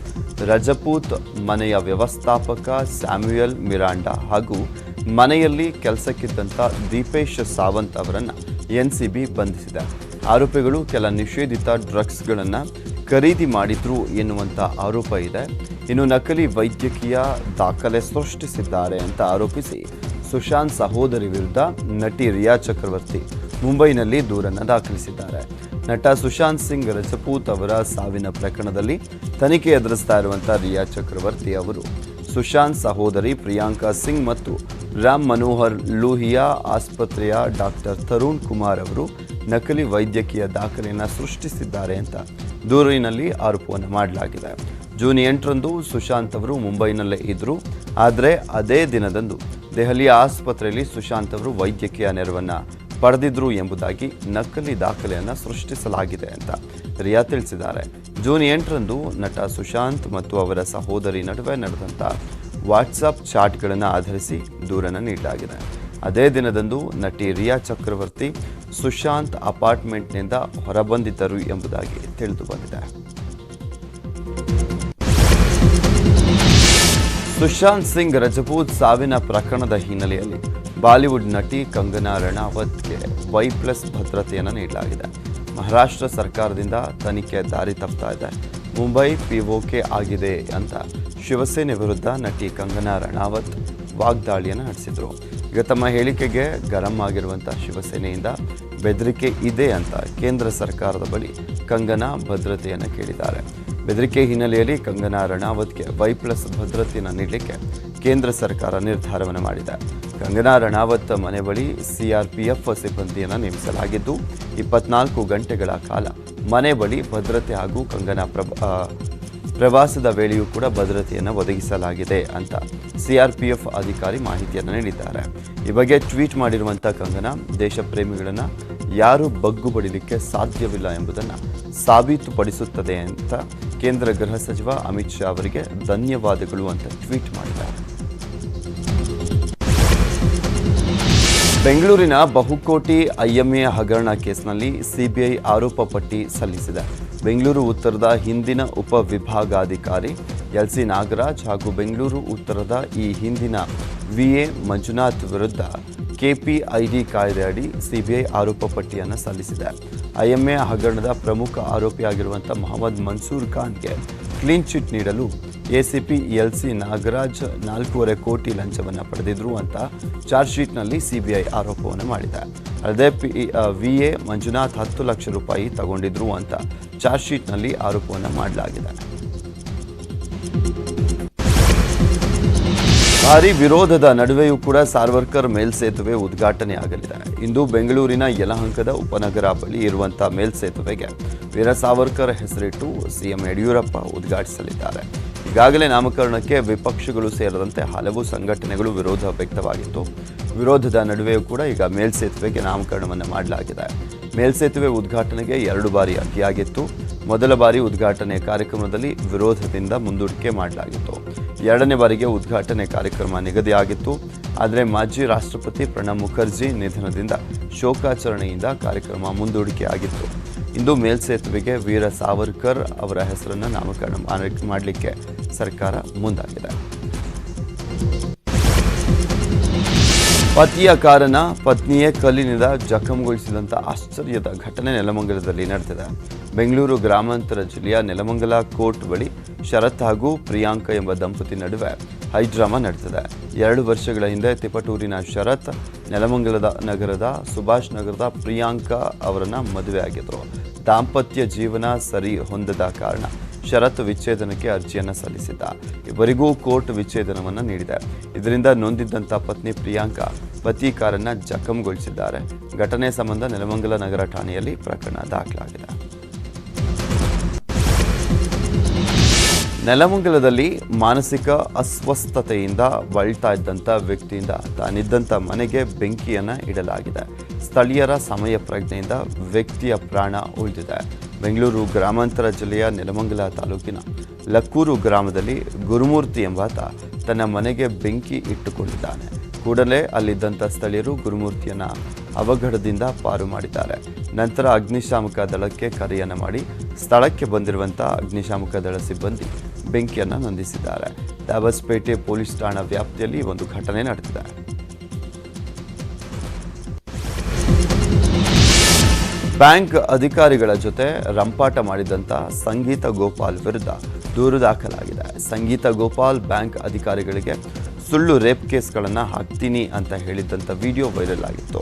ರಜಪೂತ್ ಮನೆಯ ವ್ಯವಸ್ಥಾಪಕ ಸ್ಯಾಮ್ಯುಯಲ್ ಮಿರಾಂಡಾ ಹಾಗೂ ಮನೆಯಲ್ಲಿ ಕೆಲಸಕ್ಕಿದ್ದಂಥ ದೀಪೇಶ್ ಸಾವಂತ್ ಅವರನ್ನು ಎನ್ಸಿಬಿ ಬಂಧಿಸಿದೆ. ಆರೋಪಿಗಳು ಕೆಲ ನಿಷೇಧಿತ ಡ್ರಗ್ಸ್ಗಳನ್ನು ಖರೀದಿ ಮಾಡಿದ್ರು ಎನ್ನುವಂಥ ಆರೋಪ ಇದೆ. ಇನ್ನು ನಕಲಿ ವೈದ್ಯಕೀಯ ದಾಖಲೆ ಸೃಷ್ಟಿಸಿದ್ದಾರೆ ಅಂತ ಆರೋಪಿಸಿ ಸುಶಾಂತ್ ಸಹೋದರಿ ವಿರುದ್ಧ ನಟಿ ರಿಯಾ ಚಕ್ರವರ್ತಿ ಮುಂಬೈನಲ್ಲಿ ದೂರನ್ನು ದಾಖಲಿಸಿದ್ದಾರೆ. ನಟ ಸುಶಾಂತ್ ಸಿಂಗ್ ರಜಪೂತ್ ಅವರ ಸಾವಿನ ಪ್ರಕರಣದಲ್ಲಿ ತನಿಖೆ ಎದುರಿಸ್ತಾ ಇರುವಂಥ ರಿಯಾ ಚಕ್ರವರ್ತಿ ಅವರು ಸುಶಾಂತ್ ಸಹೋದರಿ ಪ್ರಿಯಾಂಕಾ ಸಿಂಗ್ ಮತ್ತು ರಾಮ್ ಮನೋಹರ್ ಲೋಹಿಯಾ ಆಸ್ಪತ್ರೆಯ ಡಾಕ್ಟರ್ ತರುಣ್ ಕುಮಾರ್ ಅವರು ನಕಲಿ ವೈದ್ಯಕೀಯ ದಾಖಲೆಯನ್ನು ಸೃಷ್ಟಿಸಿದ್ದಾರೆ ಅಂತ ದೂರಿನಲ್ಲಿ ಆರೋಪವನ್ನು ಮಾಡಲಾಗಿದೆ. ಜೂನ್ 8ರಂದು ಸುಶಾಂತ್ ಅವರು ಮುಂಬೈನಲ್ಲೇ ಇದ್ದರು. ಆದರೆ ಅದೇ ದಿನದಂದು ದೆಹಲಿಯ ಆಸ್ಪತ್ರೆಯಲ್ಲಿ ಸುಶಾಂತ್ ಅವರು ವೈದ್ಯಕೀಯ ನೆರವನ್ನು ಪಡೆದಿದ್ರು ಎಂಬುದಾಗಿ ನಕಲಿ ದಾಖಲೆಯನ್ನು ಸೃಷ್ಟಿಸಲಾಗಿದೆ ಅಂತ ರಿಯಾ ತಿಳಿಸಿದ್ದಾರೆ. ಜೂನ್ 8ರಂದು ನಟ ಸುಶಾಂತ್ ಮತ್ತು ಅವರ ಸಹೋದರಿ ನಡುವೆ ನಡೆದಂಥ ವಾಟ್ಸಪ್ ಚಾಟ್ಗಳನ್ನು ಆಧರಿಸಿ ದೂರನ್ನು ನೀಡಲಾಗಿದೆ. ಅದೇ ದಿನದಂದು ನಟಿ ರಿಯಾ ಚಕ್ರವರ್ತಿ ಸುಶಾಂತ್ ಅಪಾರ್ಟ್ಮೆಂಟ್ನಿಂದ ಹೊರಬಂದಿದ್ದರು ಎಂಬುದಾಗಿ ತಿಳಿದು ಬಂದಿದೆ. ಸುಶಾಂತ್ ಸಿಂಗ್ ರಜಪೂತ್ ಸಾವಿನ ಪ್ರಕರಣದ ಹಿನ್ನೆಲೆಯಲ್ಲಿ ಬಾಲಿವುಡ್ ನಟಿ ಕಂಗನಾ ರಣಾವತ್ಗೆ Y+ ಭದ್ರತೆಯನ್ನು ನೀಡಲಾಗಿದೆ. ಮಹಾರಾಷ್ಟ್ರ ಸರ್ಕಾರದಿಂದ ತನಿಖೆ ದಾರಿ ತಪ್ತಾ ಇದೆ. ಮುಂಬೈ POK ಆಗಿದೆ ಅಂತ ಶಿವಸೇನೆ ವಿರುದ್ಧ ನಟಿ ಕಂಗನಾ ರಣಾವತ್ ವಾಗ್ದಾಳಿಯನ್ನು ನಡೆಸಿದರು. ಈಗ ತಮ್ಮ ಹೇಳಿಕೆಗೆ ಗರಂ ಆಗಿರುವಂಥ ಶಿವಸೇನೆಯಿಂದ ಬೆದರಿಕೆ ಇದೆ ಅಂತ ಕೇಂದ್ರ ಸರ್ಕಾರದ ಬಳಿ ಕಂಗನಾ ಭದ್ರತೆಯನ್ನು ಕೇಳಿದ್ದಾರೆ. ಬೆದರಿಕೆ ಹಿನ್ನೆಲೆಯಲ್ಲಿ ಕಂಗನಾ ರಣಾವತ್ಗೆ Y+ ಭದ್ರತೆಯನ್ನು ನೀಡಲಿಕ್ಕೆ ಕೇಂದ್ರ ಸರ್ಕಾರ ನಿರ್ಧಾರವನ್ನು ಮಾಡಿದೆ. ಕಂಗನಾ ರಣಾವತ್ ಮನೆ ಬಳಿ CRPF ಸಿಬ್ಬಂದಿಯನ್ನು ನೇಮಿಸಲಾಗಿದ್ದು 24 ಗಂಟೆಗಳ ಕಾಲ ಮನೆ ಬಳಿ ಭದ್ರತೆ ಹಾಗೂ ಕಂಗನಾ ಪ್ರವಾಸದ ವೇಳೆಯೂ ಕೂಡ ಭದ್ರತೆಯನ್ನು ಒದಗಿಸಲಾಗಿದೆ ಅಂತ CRPF ಅಧಿಕಾರಿ ಮಾಹಿತಿಯನ್ನು ನೀಡಿದ್ದಾರೆ. ಈ ಬಗ್ಗೆ ಟ್ವೀಟ್ ಮಾಡಿರುವಂಥ ಕಂಗನಾ, ದೇಶ ಪ್ರೇಮಿಗಳನ್ನು ಯಾರೂ ಬಗ್ಗು ಬಡಿಲಿಕ್ಕೆ ಸಾಧ್ಯವಿಲ್ಲ ಎಂಬುದನ್ನು ಸಾಬೀತುಪಡಿಸುತ್ತದೆ ಅಂತ ಕೇಂದ್ರ ಗೃಹ ಸಚಿವ ಅಮಿತ್ ಶಾ ಅವರಿಗೆ ಧನ್ಯವಾದಗಳು ಅಂತ ಟ್ವೀಟ್ ಮಾಡಿದ್ದಾರೆ. ಬೆಂಗಳೂರಿನ ಬಹುಕೋಟಿ IMA ಹಗರಣ ಕೇಸ್ನಲ್ಲಿ CBI ಆರೋಪ ಪಟ್ಟಿ ಸಲ್ಲಿಸಿದೆ. ಬೆಂಗಳೂರು ಉತ್ತರದ ಹಿಂದಿನ ಉಪವಿಭಾಗಾಧಿಕಾರಿ LC ನಾಗರಾಜ್ ಹಾಗೂ ಬೆಂಗಳೂರು ಉತ್ತರದ ಈ ಹಿಂದಿನ VA ಮಂಜುನಾಥ್ ವಿರುದ್ಧ KPID ಕಾಯ್ದೆಯಡಿ CBI ಆರೋಪ ಪಟ್ಟಿಯನ್ನು ಸಲ್ಲಿಸಿದೆ. IMA ಹಗರಣದ ಪ್ರಮುಖ ಆರೋಪಿಯಾಗಿರುವಂಥ ಮೊಹಮ್ಮದ್ ಮನ್ಸೂರ್ ಖಾನ್ಗೆ ಕ್ಲೀನ್ ಚಿಟ್ ನೀಡಲು ACP LC ನಾಗರಾಜ್ 4.5 ಕೋಟಿ ಲಂಚವನ್ನು ಪಡೆದಿದ್ರು ಅಂತ ಚಾರ್ಜ್ ಶೀಟ್ನಲ್ಲಿ CBI ಆರೋಪವನ್ನು ಮಾಡಿದೆ. ಅಲ್ಲದೆ VA ಮಂಜುನಾಥ್ 10 ಲಕ್ಷ ರೂಪಾಯಿ ತಗೊಂಡಿದ್ರು ಅಂತ ಚಾರ್ಜ್ ಶೀಟ್ನಲ್ಲಿ ಆರೋಪವನ್ನು ಮಾಡಲಾಗಿದೆ. ಭಾರೀ ವಿರೋಧದ ನಡುವೆಯೂ ಕೂಡ ಸಾರ್ವರ್ಕರ್ ಮೇಲ್ಸೇತುವೆ ಉದ್ಘಾಟನೆ ಆಗಲಿದೆ. ಇಂದು ಬೆಂಗಳೂರಿನ ಯಲಹಂಕದ ಉಪನಗರ ಬಳಿ ಇರುವಂಥ ಮೇಲ್ಸೇತುವೆಗೆ ವೀರ ಸಾವರ್ಕರ್ ಹೆಸರಿಟ್ಟು CM ಯಡಿಯೂರಪ್ಪ ಉದ್ಘಾಟಿಸಲಿದ್ದಾರೆ. ಈಗಾಗಲೇ ನಾಮಕರಣಕ್ಕೆ ವಿಪಕ್ಷಗಳು ಸೇರಿದಂತೆ ಹಲವು ಸಂಘಟನೆಗಳು ವಿರೋಧ ವ್ಯಕ್ತವಾಗಿತ್ತು. ವಿರೋಧದ ನಡುವೆಯೂ ಕೂಡ ಈಗ ಮೇಲ್ಸೇತುವೆಗೆ ನಾಮಕರಣವನ್ನು ಮಾಡಲಾಗಿದೆ. ಮೇಲ್ಸೇತುವೆ ಉದ್ಘಾಟನೆಗೆ 2 ಬಾರಿ ಅಡ್ಡಿಯಾಗಿತ್ತು. ಮೊದಲ ಬಾರಿ ಉದ್ಘಾಟನೆ ಕಾರ್ಯಕ್ರಮದಲ್ಲಿ ವಿರೋಧದಿಂದ ಮುಂದೂಡಿಕೆ ಮಾಡಲಾಗಿತ್ತು. 2ನೇ ಬಾರಿಗೆ ಉದ್ಘಾಟನೆ ಕಾರ್ಯಕ್ರಮ ನಿಗದಿಯಾಗಿತ್ತು. ಆದರೆ ಮಾಜಿ ರಾಷ್ಟ್ರಪತಿ ಪ್ರಣಬ್ ಮುಖರ್ಜಿ ನಿಧನದಿಂದ ಶೋಕಾಚರಣೆಯಿಂದ ಕಾರ್ಯಕ್ರಮ ಮುಂದೂಡಿಕೆ ಆಗಿತ್ತು. ಇಂದು ಮೇಲ್ಸೇತುವೆಗೆ ವೀರ ಸಾವರ್ಕರ್ ಅವರ ಹೆಸರನ್ನು ನಾಮಕರಣ ಮಾಡಲಿಕ್ಕೆ ಸರ್ಕಾರ ಮುಂದಾಗಿದೆ. ಪತಿಯ ಕಾರನ್ನ ಪತ್ನಿಯೇ ಕಲ್ಲಿನಿಂದ ಜಖಂಗೊಳಿಸಿದಂಥ ಆಶ್ಚರ್ಯದ ಘಟನೆ ನೆಲಮಂಗಲದಲ್ಲಿ ನಡೆದಿದೆ. ಬೆಂಗಳೂರು ಗ್ರಾಮಾಂತರ ಜಿಲ್ಲೆಯ ನೆಲಮಂಗಲ ಕೋರ್ಟ್ ಬಳಿ ಶರತ್ ಹಾಗೂ ಪ್ರಿಯಾಂಕ ಎಂಬ ದಂಪತಿ ನಡುವೆ ಹೈಡ್ರಾಮಾ ನಡೆದಿದೆ. 2 ವರ್ಷಗಳ ಹಿಂದೆ ತಿಪಟೂರಿನ ಶರತ್ ನೆಲಮಂಗಲದ ನಗರದ ಸುಭಾಷ್ ನಗರದ ಪ್ರಿಯಾಂಕ ಅವರನ್ನ ಮದುವೆಯಾಗಿದ್ದರು. ದಾಂಪತ್ಯ ಜೀವನ ಸರಿ ಹೊಂದದ ಕಾರಣ ಷರತ್ತು ವಿಚ್ಛೇದನಕ್ಕೆ ಅರ್ಜಿಯನ್ನು ಸಲ್ಲಿಸಿದ್ದ. ಇವರಿಗೂ ಕೋರ್ಟ್ ವಿಚ್ಛೇದನವನ್ನು ನೀಡಿದೆ. ಇದರಿಂದ ನೊಂದಿದ್ದಂಥ ಪತ್ನಿ ಪ್ರಿಯಾಂಕಾ ಪತಿ ಕಾರನ್ನು ಜಖಂಗೊಳಿಸಿದ್ದಾರೆ. ಘಟನೆ ಸಂಬಂಧ ನೆಲಮಂಗಲ ನಗರ ಠಾಣೆಯಲ್ಲಿ ಪ್ರಕರಣ ದಾಖಲಾಗಿದೆ. ನೆಲಮಂಗಲದಲ್ಲಿ ಮಾನಸಿಕ ಅಸ್ವಸ್ಥತೆಯಿಂದ ಬಳಲ್ತಾ ಇದ್ದಂಥ ವ್ಯಕ್ತಿಯಿಂದ ತಾನಿದ್ದಂಥ ಮನೆಗೆ ಬೆಂಕಿಯನ್ನು ಇಡಲಾಗಿದೆ. ಸ್ಥಳೀಯರ ಸಮಯ ಪ್ರಜ್ಞೆಯಿಂದ ವ್ಯಕ್ತಿಯ ಪ್ರಾಣ ಉಳಿದಿದೆ. ಬೆಂಗಳೂರು ಗ್ರಾಮಾಂತರ ಜಿಲ್ಲೆಯ ನೆಲಮಂಗಲ ತಾಲೂಕಿನ ಲಕ್ಕೂರು ಗ್ರಾಮದಲ್ಲಿ ಗುರುಮೂರ್ತಿ ಎಂಬಾತ ತನ್ನ ಮನೆಗೆ ಬೆಂಕಿ ಇಟ್ಟುಕೊಂಡಿದ್ದಾನೆ. ಕೂಡಲೇ ಅಲ್ಲಿದ್ದಂಥ ಸ್ಥಳೀಯರು ಗುರುಮೂರ್ತಿಯನ್ನು ಅವಘಡದಿಂದ ಪಾರು ಮಾಡಿದ್ದಾರೆ. ನಂತರ ಅಗ್ನಿಶಾಮಕ ದಳಕ್ಕೆ ಕರೆಯನ್ನು ಮಾಡಿ ಸ್ಥಳಕ್ಕೆ ಬಂದಿರುವಂಥ ಅಗ್ನಿಶಾಮಕ ದಳ ಸಿಬ್ಬಂದಿ ಬೆಂಕಿಯನ್ನು ನಂದಿಸಿದ್ದಾರೆ. ದಾಬಸ್ಪೇಟೆ ಪೊಲೀಸ್ ಠಾಣಾ ವ್ಯಾಪ್ತಿಯಲ್ಲಿ ಒಂದು ಘಟನೆ ನಡೆದಿದೆ. ಬ್ಯಾಂಕ್ ಅಧಿಕಾರಿಗಳ ಜೊತೆ ರಂಪಾಟ ಮಾಡಿದಂಥ ಸಂಗೀತ ಗೋಪಾಲ್ ವಿರುದ್ಧ ದೂರು ದಾಖಲಾಗಿದೆ. ಸಂಗೀತ ಗೋಪಾಲ್ ಬ್ಯಾಂಕ್ ಅಧಿಕಾರಿಗಳಿಗೆ ಸುಳ್ಳು ರೇಪ್ ಕೇಸ್ಗಳನ್ನು ಹಾಕ್ತೀನಿ ಅಂತ ಹೇಳಿದ್ದಂಥ ವಿಡಿಯೋ ವೈರಲ್ ಆಗಿತ್ತು.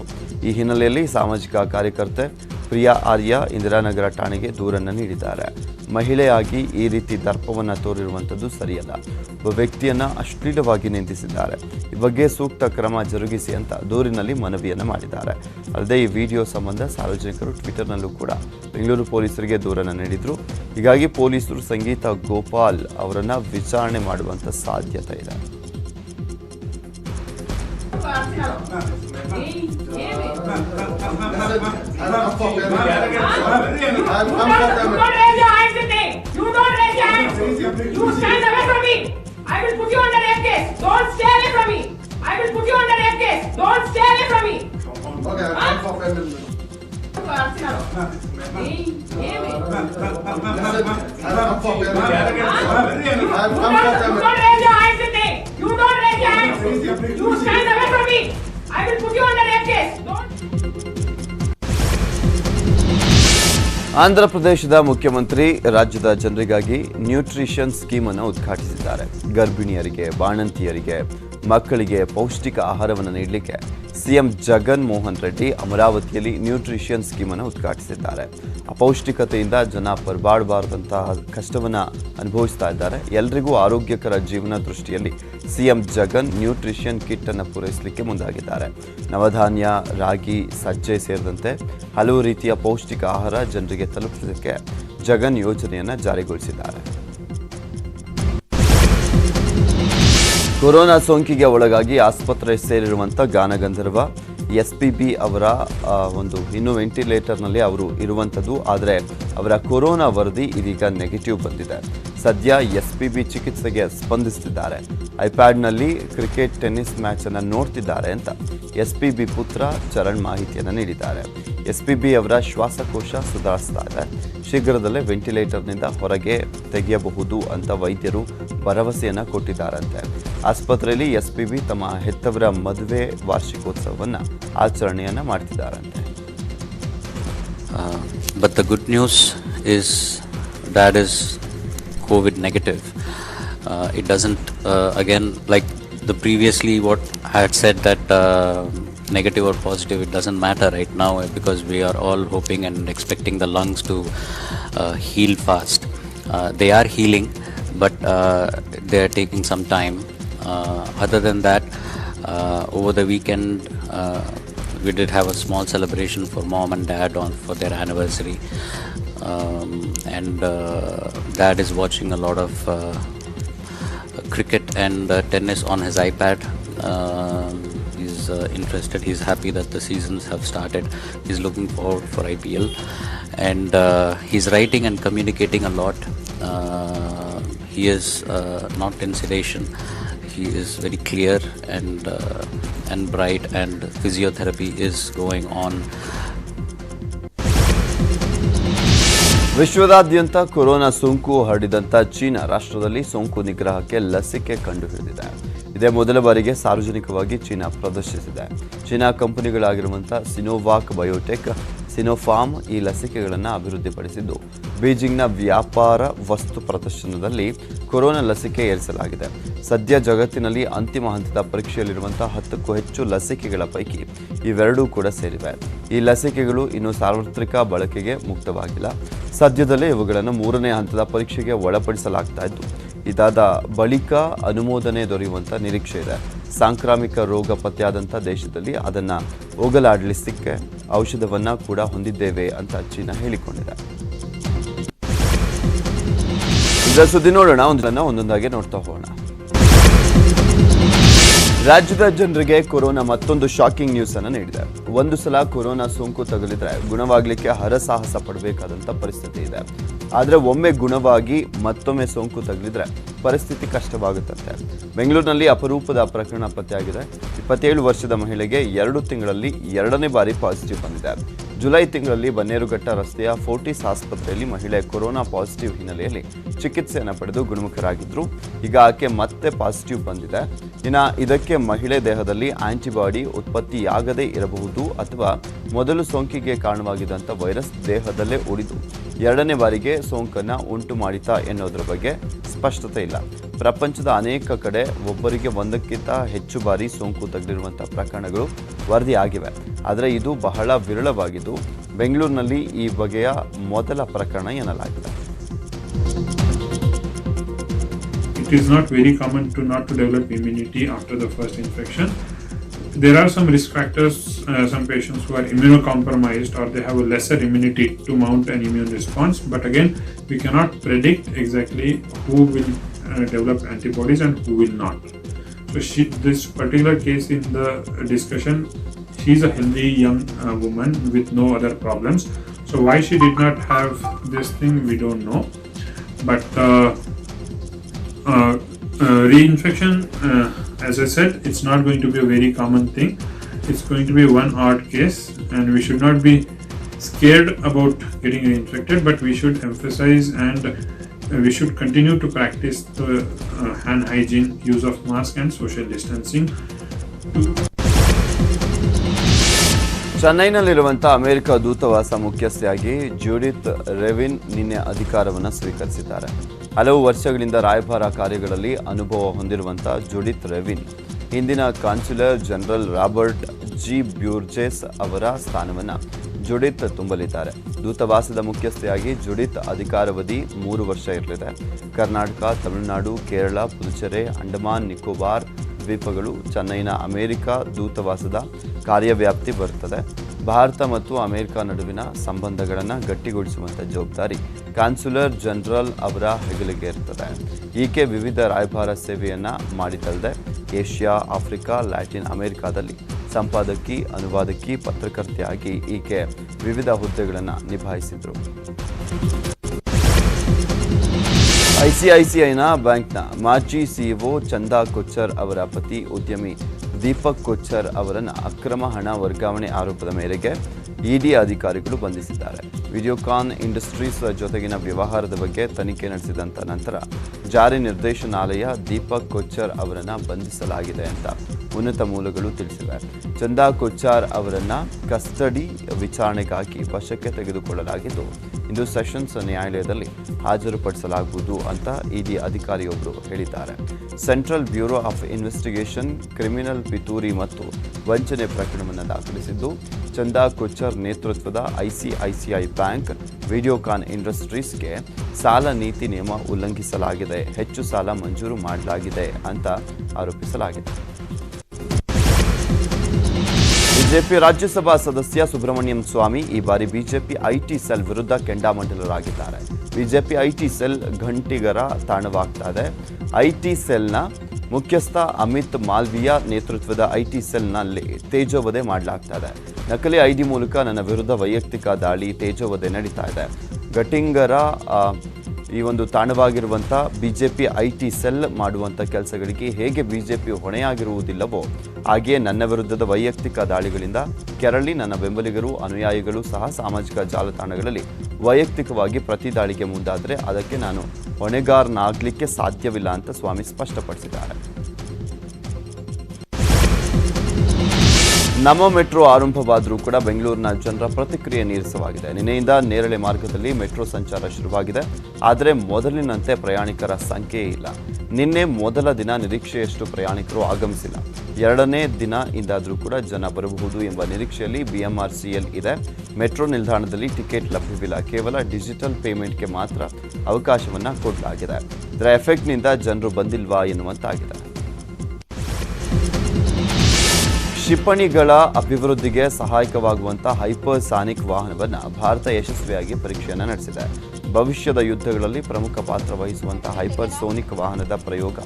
ಈ ಹಿನ್ನೆಲೆಯಲ್ಲಿ ಸಾಮಾಜಿಕ ಕಾರ್ಯಕರ್ತೆ ಪ್ರಿಯಾ ಆರ್ಯ ಇಂದಿರಾನಗರ ಠಾಣೆಗೆ ದೂರನ್ನು ನೀಡಿದ್ದಾರೆ. ಮಹಿಳೆಯಾಗಿ ಈ ರೀತಿ ದರ್ಪವನ್ನು ತೋರಿರುವಂಥದ್ದು ಸರಿಯಲ್ಲ. ಒಬ್ಬ ವ್ಯಕ್ತಿಯನ್ನು ಅಶ್ಲೀಲವಾಗಿ ನಿಂದಿಸಿದ್ದಾರೆ. ಈ ಬಗ್ಗೆ ಸೂಕ್ತ ಕ್ರಮ ಜರುಗಿಸಿ ಅಂತ ದೂರಿನಲ್ಲಿ ಮನವಿಯನ್ನು ಮಾಡಿದ್ದಾರೆ. ಅಲ್ಲದೆ ಈ ವಿಡಿಯೋ ಸಂಬಂಧ ಸಾರ್ವಜನಿಕರು ಟ್ವಿಟರ್ನಲ್ಲೂ ಕೂಡ ಬೆಂಗಳೂರು ಪೊಲೀಸರಿಗೆ ದೂರನ್ನು ನೀಡಿದರು. ಹೀಗಾಗಿ ಪೊಲೀಸರು ಸಂಗೀತ ಗೋಪಾಲ್ ಅವರನ್ನು ವಿಚಾರಣೆ ಮಾಡುವಂಥ ಸಾಧ್ಯತೆ ಇದೆ. ಆಂಧ್ರ ಪ್ರದೇಶದ ಮುಖ್ಯಮಂತ್ರಿ ರಾಜ್ಯದ ಜನರಿಗಾಗಿ ನ್ಯೂಟ್ರಿಷನ್ ಸ್ಕೀಮ್ ಅನ್ನು ಉದ್ಘಾಟಿಸಿದ್ದಾರೆ. ಗರ್ಭಿಣಿಯರಿಗೆ, ಬಾಣಂತಿಯರಿಗೆ, ಮಕ್ಕಳಿಗೆ ಪೌಷ್ಟಿಕ ಆಹಾರವನ್ನು ನೀಡಲಿಕ್ಕೆ ಸಿಎಂ ಜಗನ್ ಮೋಹನ್ ರೆಡ್ಡಿ ಅಮರಾವತಿಯಲ್ಲಿ ನ್ಯೂಟ್ರಿಷನ್ ಸ್ಕೀಮ್ ಅನ್ನು ಉದ್ಘಾಟಿಸಿದ್ದಾರೆ. ಅಪೌಷ್ಟಿಕತೆಯಿಂದ ಜನ ಪರಬಾಡಬಾರದಂತಹ ಕಷ್ಟವನ್ನು ಅನುಭವಿಸ್ತಾ ಇದ್ದಾರೆ. ಎಲ್ರಿಗೂ ಆರೋಗ್ಯಕರ ಜೀವನ ದೃಷ್ಟಿಯಲ್ಲಿ ಸಿಎಂ ಜಗನ್ ನ್ಯೂಟ್ರಿಷನ್ ಕಿಟ್ ಅನ್ನು ಪೂರೈಸಲಿಕ್ಕೆ ಮುಂದಾಗಿದ್ದಾರೆ. ನವಧಾನ್ಯ, ರಾಗಿ, ಸಜ್ಜೆ ಸೇರಿದಂತೆ ಹಲವು ರೀತಿಯ ಪೌಷ್ಟಿಕ ಆಹಾರ ಜನರಿಗೆ ತಲುಪಿಸಲಿಕ್ಕೆ ಜಗನ್ ಯೋಜನೆಯನ್ನು ಜಾರಿಗೊಳಿಸಿದ್ದಾರೆ. ಕೊರೋನಾ ಸೋಂಕಿಗೆ ಒಳಗಾಗಿ ಆಸ್ಪತ್ರೆ ಸೇರಿರುವಂಥ ಗಾನಗಂಧರ್ವ ಎಸ್ಪಿಬಿ ಅವರ ಇನ್ನು ವೆಂಟಿಲೇಟರ್ನಲ್ಲಿ ಅವರು ಇರುವಂಥದ್ದು. ಆದರೆ ಅವರ ಕೊರೋನಾ ವರದಿ ಇದೀಗ ನೆಗೆಟಿವ್ ಬಂದಿದೆ. ಸದ್ಯ ಎಸ್ಪಿಬಿ ಚಿಕಿತ್ಸೆಗೆ ಸ್ಪಂದಿಸುತ್ತಿದ್ದಾರೆ. ಐಪ್ಯಾಡ್ನಲ್ಲಿ ಕ್ರಿಕೆಟ್, ಟೆನ್ನಿಸ್ ಮ್ಯಾಚನ್ನು ನೋಡ್ತಿದ್ದಾರೆ ಅಂತ ಎಸ್ಪಿಬಿ ಪುತ್ರ ಚರಣ್ ಮಾಹಿತಿಯನ್ನು ನೀಡಿದ್ದಾರೆ. ಎಸ್ಪಿಬಿ ಅವರ ಶ್ವಾಸಕೋಶ ಸುಧಾರಿಸ್ತಾ ಇದೆ. ಶೀಘ್ರದಲ್ಲೇ ವೆಂಟಿಲೇಟರ್ನಿಂದ ಹೊರಗೆ ತೆಗೆಯಬಹುದು ಅಂತ ವೈದ್ಯರು ಭರವಸೆಯನ್ನು ಕೊಟ್ಟಿದ್ದಾರಂತೆ. ಆಸ್ಪತ್ರೆಯಲ್ಲಿ ಎಸ್ಪಿಬಿ ತಮ್ಮ ಹೆತ್ತವರ ಮದುವೆ ವಾರ್ಷಿಕೋತ್ಸವವನ್ನು ಆಚರಣೆಯನ್ನು ಮಾಡ್ತಿದ್ದಾರಂತೆ. But the good news is Dad is COVID negative. It doesn't again like the previously what I had said that negative or positive, it doesn't matter right now because we are all hoping and expecting the lungs to heal fast. They are healing, but they are taking some time. Other than that, over the weekend we did have a small celebration for Mom and Dad for their anniversary, and Dad is watching a lot of cricket and tennis on his iPad. He's interested. He's happy that the seasons have started. He's looking forward for IPL, and he's writing and communicating a lot. He is not in sedation. He is very clear and bright, and physiotherapy is going on. ವಿಶ್ವದಾದ್ಯಂತ corona ಸೋಂಕು ಹರಡಿದಂಥ China ರಾಷ್ಟ್ರದಲ್ಲಿ ಸೋಂಕು ನಿಗ್ರಹಕ್ಕೆ ಲಸಿಕೆ ಕಂಡುಹಿಡಿದಿದೆ. ಇದೇ ಮೊದಲ ಬಾರಿಗೆ ಸಾರ್ವಜನಿಕವಾಗಿ ಚೀನಾ ಪ್ರದರ್ಶಿಸಿದೆ. ಚೀನಾ ಕಂಪನಿಗಳಾಗಿರುವಂಥ ಸಿನೋವಾಕ್ ಬಯೋಟೆಕ್, ಸಿನೋಫಾರ್ಮ್ ಈ ಲಸಿಕೆಗಳನ್ನು ಅಭಿವೃದ್ಧಿಪಡಿಸಿದ್ದು ಬೀಜಿಂಗ್ನ ವ್ಯಾಪಾರ ವಸ್ತು ಪ್ರದರ್ಶನದಲ್ಲಿ ಕೊರೋನಾ ಲಸಿಕೆ ಏರಿಸಲಾಗಿದೆ. ಸದ್ಯ ಜಗತ್ತಿನಲ್ಲಿ ಅಂತಿಮ ಹಂತದ ಪರೀಕ್ಷೆಯಲ್ಲಿರುವಂತಹ 10ಕ್ಕೂ ಹೆಚ್ಚು ಲಸಿಕೆಗಳ ಪೈಕಿ ಇವೆರಡೂ ಕೂಡ ಸೇರಿವೆ. ಈ ಲಸಿಕೆಗಳು ಇನ್ನೂ ಸಾರ್ವತ್ರಿಕ ಬಳಕೆಗೆ ಮುಕ್ತವಾಗಿಲ್ಲ. ಸದ್ಯದಲ್ಲೇ ಇವುಗಳನ್ನು 3ನೇ ಹಂತದ ಪರೀಕ್ಷೆಗೆ ಒಳಪಡಿಸಲಾಗ್ತಾ ಇದ್ದು, ಇದಾದ ಬಳಿಕ ಅನುಮೋದನೆ ದೊರೆಯುವಂಥ ನಿರೀಕ್ಷೆ ಇದೆ. ಸಾಂಕ್ರಾಮಿಕ ರೋಗ ಪತ್ತೆಯಾದಂಥ ದೇಶದಲ್ಲಿ ಅದನ್ನು ಹೋಗಲಾಡಿಸಲಿಕ್ಕೆ ಔಷಧವನ್ನು ಕೂಡ ಹೊಂದಿದ್ದೇವೆ ಅಂತ ಚೀನಾ ಹೇಳಿಕೊಂಡಿದೆ. ಇದರ ಸುದ್ದಿ ನೋಡೋಣ, ಒಂದೊಂದಾಗಿ ನೋಡ್ತಾ ಹೋಗೋಣ. ರಾಜ್ಯದ ಜನರಿಗೆ ಕೊರೋನಾ ಮತ್ತೊಂದು ಶಾಕಿಂಗ್ ನ್ಯೂಸ್ ಅನ್ನು ನೀಡಿದೆ. ಒಂದು ಸಲ ಕೊರೋನಾ ಸೋಂಕು ತಗುಲಿದ್ರೆ ಗುಣವಾಗಲಿಕ್ಕೆ ಹರಸಾಹಸ ಪಡಬೇಕಾದಂಥ ಪರಿಸ್ಥಿತಿ ಇದೆ. ಆದರೆ ಒಮ್ಮೆ ಗುಣವಾಗಿ ಮತ್ತೊಮ್ಮೆ ಸೋಂಕು ತಗುಲಿದ್ರೆ ಪರಿಸ್ಥಿತಿ ಕಷ್ಟವಾಗುತ್ತಂತೆ. ಬೆಂಗಳೂರಿನಲ್ಲಿ ಅಪರೂಪದ ಪ್ರಕರಣ ಪತ್ತೆಯಾಗಿದೆ. 27 ವರ್ಷದ ಮಹಿಳೆಗೆ 2 ತಿಂಗಳಲ್ಲಿ 2ನೇ ಬಾರಿ ಪಾಸಿಟಿವ್ ಬಂದಿದೆ. ಜುಲೈ ತಿಂಗಳಲ್ಲಿ ಬನ್ನೇರುಘಟ್ಟ ರಸ್ತೆಯ ಫೋರ್ಟಿಸ್ ಆಸ್ಪತ್ರೆಯಲ್ಲಿ ಮಹಿಳೆ ಕೊರೋನಾ ಪಾಸಿಟಿವ್ ಹಿನ್ನೆಲೆಯಲ್ಲಿ ಚಿಕಿತ್ಸೆಯನ್ನು ಪಡೆದು ಗುಣಮುಖರಾಗಿದ್ದರು. ಈಗ ಆಕೆ ಮತ್ತೆ ಪಾಸಿಟಿವ್ ಬಂದಿದೆ. ಇನ್ನು ಇದಕ್ಕೆ ಮಹಿಳೆ ದೇಹದಲ್ಲಿ ಆಂಟಿಬಾಡಿ ಉತ್ಪತ್ತಿಯಾಗದೇ ಇರಬಹುದು ಅಥವಾ ಮೊದಲು ಸೋಂಕಿಗೆ ಕಾರಣವಾಗಿದ್ದಂಥ ವೈರಸ್ ದೇಹದಲ್ಲೇ ಉಳಿದು 2ನೇ ಬಾರಿಗೆ ಸೋಂಕನ್ನು ಉಂಟು ಮಾಡಿತಾ ಎನ್ನುವುದರ ಬಗ್ಗೆ ಸ್ಪಷ್ಟತೆ ಇಲ್ಲ. ಪ್ರಪಂಚದ ಅನೇಕ ಕಡೆ ಒಬ್ಬರಿಗೆ 1ಕ್ಕಿಂತ ಹೆಚ್ಚು ಬಾರಿ ಸೋಂಕು ತಗುಲಿರುವಂಥ ಪ್ರಕರಣಗಳು ವರದಿಯಾಗಿವೆ. ಆದರೆ ಇದು ಬಹಳ ವಿರಳವಾಗಿದ್ದು ಬೆಂಗಳೂರಿನಲ್ಲಿ ಈ ಬಗೆಯ ಮೊದಲ ಪ್ರಕರಣ ಎನ್ನಲಾಗಿದೆ. It is not very common not to develop immunity after the first infection. There are some risk factors, some patients who are immunocompromised or they have a lesser immunity to mount an immune response. But again, we cannot predict exactly who will develop antibodies and who will not. So this particular case in the discussion, she is a healthy young woman with no other problems. So why she did not have this thing, we don't know. But reinfection, as I said, it's not going to be a very common thing. It's going to be one odd case, and we should not be scared about getting reinfected, but we should emphasize and we should continue to practice the hand hygiene, use of mask and social distancing. ಚೆನ್ನೈನಲ್ಲಿರುವಂಥ America ದೂತಾವಾಸ ಮುಖ್ಯಸ್ಥೆಯಾಗಿ Judith Revin ನಿನ್ನೆ ಅಧಿಕಾರವನ್ನು ಸ್ವೀಕರಿಸಿದ್ದಾರೆ. ಹಲವು ವರ್ಷಗಳಿಂದ ರಾಯಭಾರ ಕಾರ್ಯಗಳಲ್ಲಿ ಅನುಭವ ಹೊಂದಿರುವಂಥ ಜೂಡಿತ್ ರೆವಿನ್ ಹಿಂದಿನ ಕಾನ್ಸುಲರ್ ಜನರಲ್ ರಾಬರ್ಟ್ ಜಿ ಬ್ಯೂರ್ಜೆಸ್ ಅವರ ಸ್ಥಾನವನ್ನು ಜುಡಿತ್ ತುಂಬಲಿದ್ದಾರೆ. ದೂತಾವಾಸದ ಮುಖ್ಯಸ್ಥೆಯಾಗಿ ಜುಡಿತ್ ಅಧಿಕಾರಾವಧಿ 3 ವರ್ಷ ಇರಲಿದೆ. ಕರ್ನಾಟಕ, ತಮಿಳುನಾಡು, ಕೇರಳ, ಪುದುಚೇರಿ, ಅಂಡಮಾನ್ ನಿಕೋಬಾರ್ ದ್ವೀಪಗಳು ಚೆನ್ನೈನ ಅಮೆರಿಕ ದೂತಾವಾಸದ ಕಾರ್ಯವ್ಯಾಪ್ತಿ ಬರುತ್ತದೆ. ಭಾರತ ಮತ್ತು ಅಮೆರಿಕ ನಡುವಿನ ಸಂಬಂಧಗಳನ್ನು ಗಟ್ಟಿಗೊಳಿಸುವಂಥ ಜವಾಬ್ದಾರಿ ಕಾನ್ಸುಲರ್ ಜನರಲ್ ಅವರ ಹೆಗಲಿಗೆ ಇರ್ತದೆ. ಈಕೆ ವಿವಿಧ ರಾಯಭಾರ ಸೇವೆಯನ್ನು ಮಾಡಿದಲ್ಲದೆ ಏಷ್ಯಾ, ಆಫ್ರಿಕಾ, ಲ್ಯಾಟಿನ್ ಅಮೆರಿಕಾದಲ್ಲಿ ಸಂಪಾದಕಿ, ಅನುವಾದಕಿ, ಪತ್ರಕರ್ತೆಯಾಗಿ ಈಕೆ ವಿವಿಧ ಹುದ್ದೆಗಳನ್ನು ನಿಭಾಯಿಸಿದರು. ಐಸಿಐಸಿಐನ ಬ್ಯಾಂಕ್ನ ಮಾಜಿ ಸಿಇಒ ಚಂದಾ ಕೊಚ್ಚರ್ ಅವರ ಪತಿ ಉದ್ಯಮಿ ದೀಪಕ್ ಕೊಚ್ಚರ್ ಅವರನ್ನು ಅಕ್ರಮ ಹಣ ವರ್ಗಾವಣೆ ಆರೋಪದ ಮೇರೆಗೆ ಇಡಿ ಅಧಿಕಾರಿಗಳು ಬಂಧಿಸಿದ್ದಾರೆ. ವಿಡಿಯೋಕಾನ್ ಇಂಡಸ್ಟ್ರೀಸ್ ಜೊತೆಗಿನ ವ್ಯವಹಾರದ ಬಗ್ಗೆ ತನಿಖೆ ನಡೆಸಿದಂಥ ನಂತರ ಜಾರಿ ನಿರ್ದೇಶನಾಲಯ ದೀಪಕ್ ಕೊಚ್ಚರ್ ಅವರನ್ನು ಬಂಧಿಸಲಾಗಿದೆ ಅಂತ ಉನ್ನತ ಮೂಲಗಳು ತಿಳಿಸಿವೆ. ಚಂದಾ ಕೊಚ್ಚಾರ್ ಅವರನ್ನು ಕಸ್ಟಡಿ ವಿಚಾರಣೆಗಾಗಿ ವಶಕ್ಕೆ ತೆಗೆದುಕೊಳ್ಳಲಾಗಿದ್ದು ಇಂದು ಸೆಷನ್ಸ್ ನ್ಯಾಯಾಲಯದಲ್ಲಿ ಹಾಜರುಪಡಿಸಲಾಗುವುದು ಅಂತ ಇಡಿ ಅಧಿಕಾರಿಯೊಬ್ಬರು ಹೇಳಿದ್ದಾರೆ. Central bureau of investigation criminal ಪಿತೂರಿ ಮತ್ತು ವಂಚನೆ ಪ್ರಕರಣವನ್ನು ದಾಖಲಿಸಿದ್ದು ಚಂದಾ ಕೊಚ್ಚರ್ ನೇತೃತ್ವದ ಐಸಿಐಸಿಐ ಬ್ಯಾಂಕ್ ವಿಡಿಯೋಕಾನ್ ಇಂಡಸ್ಟ್ರೀಸ್ಗೆ ಸಾಲ ನೀತಿ ನಿಯಮ ಉಲ್ಲಂಘಿಸಲಾಗಿದೆ, ಹೆಚ್ಚು ಸಾಲ ಮಂಜೂರು ಮಾಡಲಾಗಿದೆ ಅಂತ ಆರೋಪಿಸಲಾಗಿದೆ. ಬಿಜೆಪಿ ರಾಜ್ಯಸಭಾ ಸದಸ್ಯ ಸುಬ್ರಹ್ಮಣ್ಯಂ ಸ್ವಾಮಿ ಈ ಬಾರಿ ಬಿಜೆಪಿ ಐಟಿ ಸೆಲ್ ವಿರುದ್ಧ ಕೆಂಡಾಮಂಡಲರಾಗಿದ್ದಾರೆ. ಬಿಜೆಪಿ ಐಟಿ ಸೆಲ್ ಘಂಟಿಗರ ತಾಣವಾಗ್ತಾ ಇದೆ. ಐಟಿ ಸೆಲ್ನ ಮುಖ್ಯಸ್ಥ ಅಮಿತ್ ಮಾಲ್ವಿಯಾ ನೇತೃತ್ವದ ಐಟಿ ಸೆಲ್ನಲ್ಲಿ ತೇಜೋವಧೆ ಮಾಡಲಾಗ್ತಾ ಇದೆ. ನಕಲಿ ಐಡಿ ಮೂಲಕ ನನ್ನ ವಿರುದ್ಧ ವೈಯಕ್ತಿಕ ದಾಳಿ, ತೇಜೋವಧೆ ನಡೀತಾ ಇದೆ. ಘಟಿಂಗರ ಈ ಒಂದು ತಾಣವಾಗಿರುವಂಥ ಬಿಜೆಪಿ ಐಟಿ ಸೆಲ್ ಮಾಡುವಂಥ ಕೆಲಸಗಳಿಗೆ ಹೇಗೆ ಬಿಜೆಪಿ ಹೊಣೆಯಾಗಿರುವುದಿಲ್ಲವೋ ಹಾಗೆಯೇ ನನ್ನ ವಿರುದ್ಧದ ವೈಯಕ್ತಿಕ ದಾಳಿಗಳಿಂದ ಕೆರಳಿ ನನ್ನ ಬೆಂಬಲಿಗರು, ಅನುಯಾಯಿಗಳು ಸಹ ಸಾಮಾಜಿಕ ಜಾಲತಾಣಗಳಲ್ಲಿ ವೈಯಕ್ತಿಕವಾಗಿ ಪ್ರತಿ ದಾಳಿಗೆ ಮುಂದಾದರೆ ಅದಕ್ಕೆ ನಾನು ಹೊಣೆಗಾರನಾಗಲಿಕ್ಕೆ ಸಾಧ್ಯವಿಲ್ಲ ಅಂತ ಸ್ವಾಮಿ ಸ್ಪಷ್ಟಪಡಿಸಿದ್ದಾರೆ. ನಮ್ಮ ಮೆಟ್ರೋ ಆರಂಭವಾದರೂ ಕೂಡ ಬೆಂಗಳೂರಿನ ಜನರ ಪ್ರತಿಕ್ರಿಯೆ ನೀರಸವಾಗಿದೆ. ನಿನ್ನೆಯಿಂದ ನೇರಳೆ ಮಾರ್ಗದಲ್ಲಿ ಮೆಟ್ರೋ ಸಂಚಾರ ಶುರುವಾಗಿದೆ. ಆದರೆ ಮೊದಲಿನಂತೆ ಪ್ರಯಾಣಿಕರ ಸಂಖ್ಯೆ ಇಲ್ಲ. ನಿನ್ನೆ ಮೊದಲ ದಿನ ನಿರೀಕ್ಷೆಯಷ್ಟು ಪ್ರಯಾಣಿಕರು ಆಗಮಿಸಿಲ್ಲ. ಎರಡನೇ ದಿನ ಇಂದಾದರೂ ಕೂಡ ಜನ ಬರಬಹುದು ಎಂಬ ನಿರೀಕ್ಷೆಯಲ್ಲಿ BMRCL ಇದೆ. ಮೆಟ್ರೋ ನಿಲ್ದಾಣದಲ್ಲಿ ಟಿಕೆಟ್ ಲಭ್ಯವಿಲ್ಲ. ಕೇವಲ ಡಿಜಿಟಲ್ ಪೇಮೆಂಟ್ಗೆ ಮಾತ್ರ ಅವಕಾಶವನ್ನು ಕೊಡಲಾಗಿದೆ. ಇದರ ಎಫೆಕ್ಟ್ನಿಂದ ಜನರು ಬಂದಿಲ್ವಾ ಎನ್ನುವಂತಾಗಿದೆ. ಕ್ಷಿಪಣಿಗಳ ಅಭಿವೃದ್ಧಿಗೆ ಸಹಾಯಕವಾಗುವಂಥ ಹೈಪರ್ಸಾನಿಕ್ ವಾಹನವನ್ನು ಭಾರತ ಯಶಸ್ವಿಯಾಗಿ ಪರೀಕ್ಷೆಯನ್ನು ನಡೆಸಿದೆ. ಭವಿಷ್ಯದ ಯುದ್ಧಗಳಲ್ಲಿ ಪ್ರಮುಖ ಪಾತ್ರ ವಹಿಸುವಂಥ ಹೈಪರ್ಸೋನಿಕ್ ವಾಹನದ ಪ್ರಯೋಗ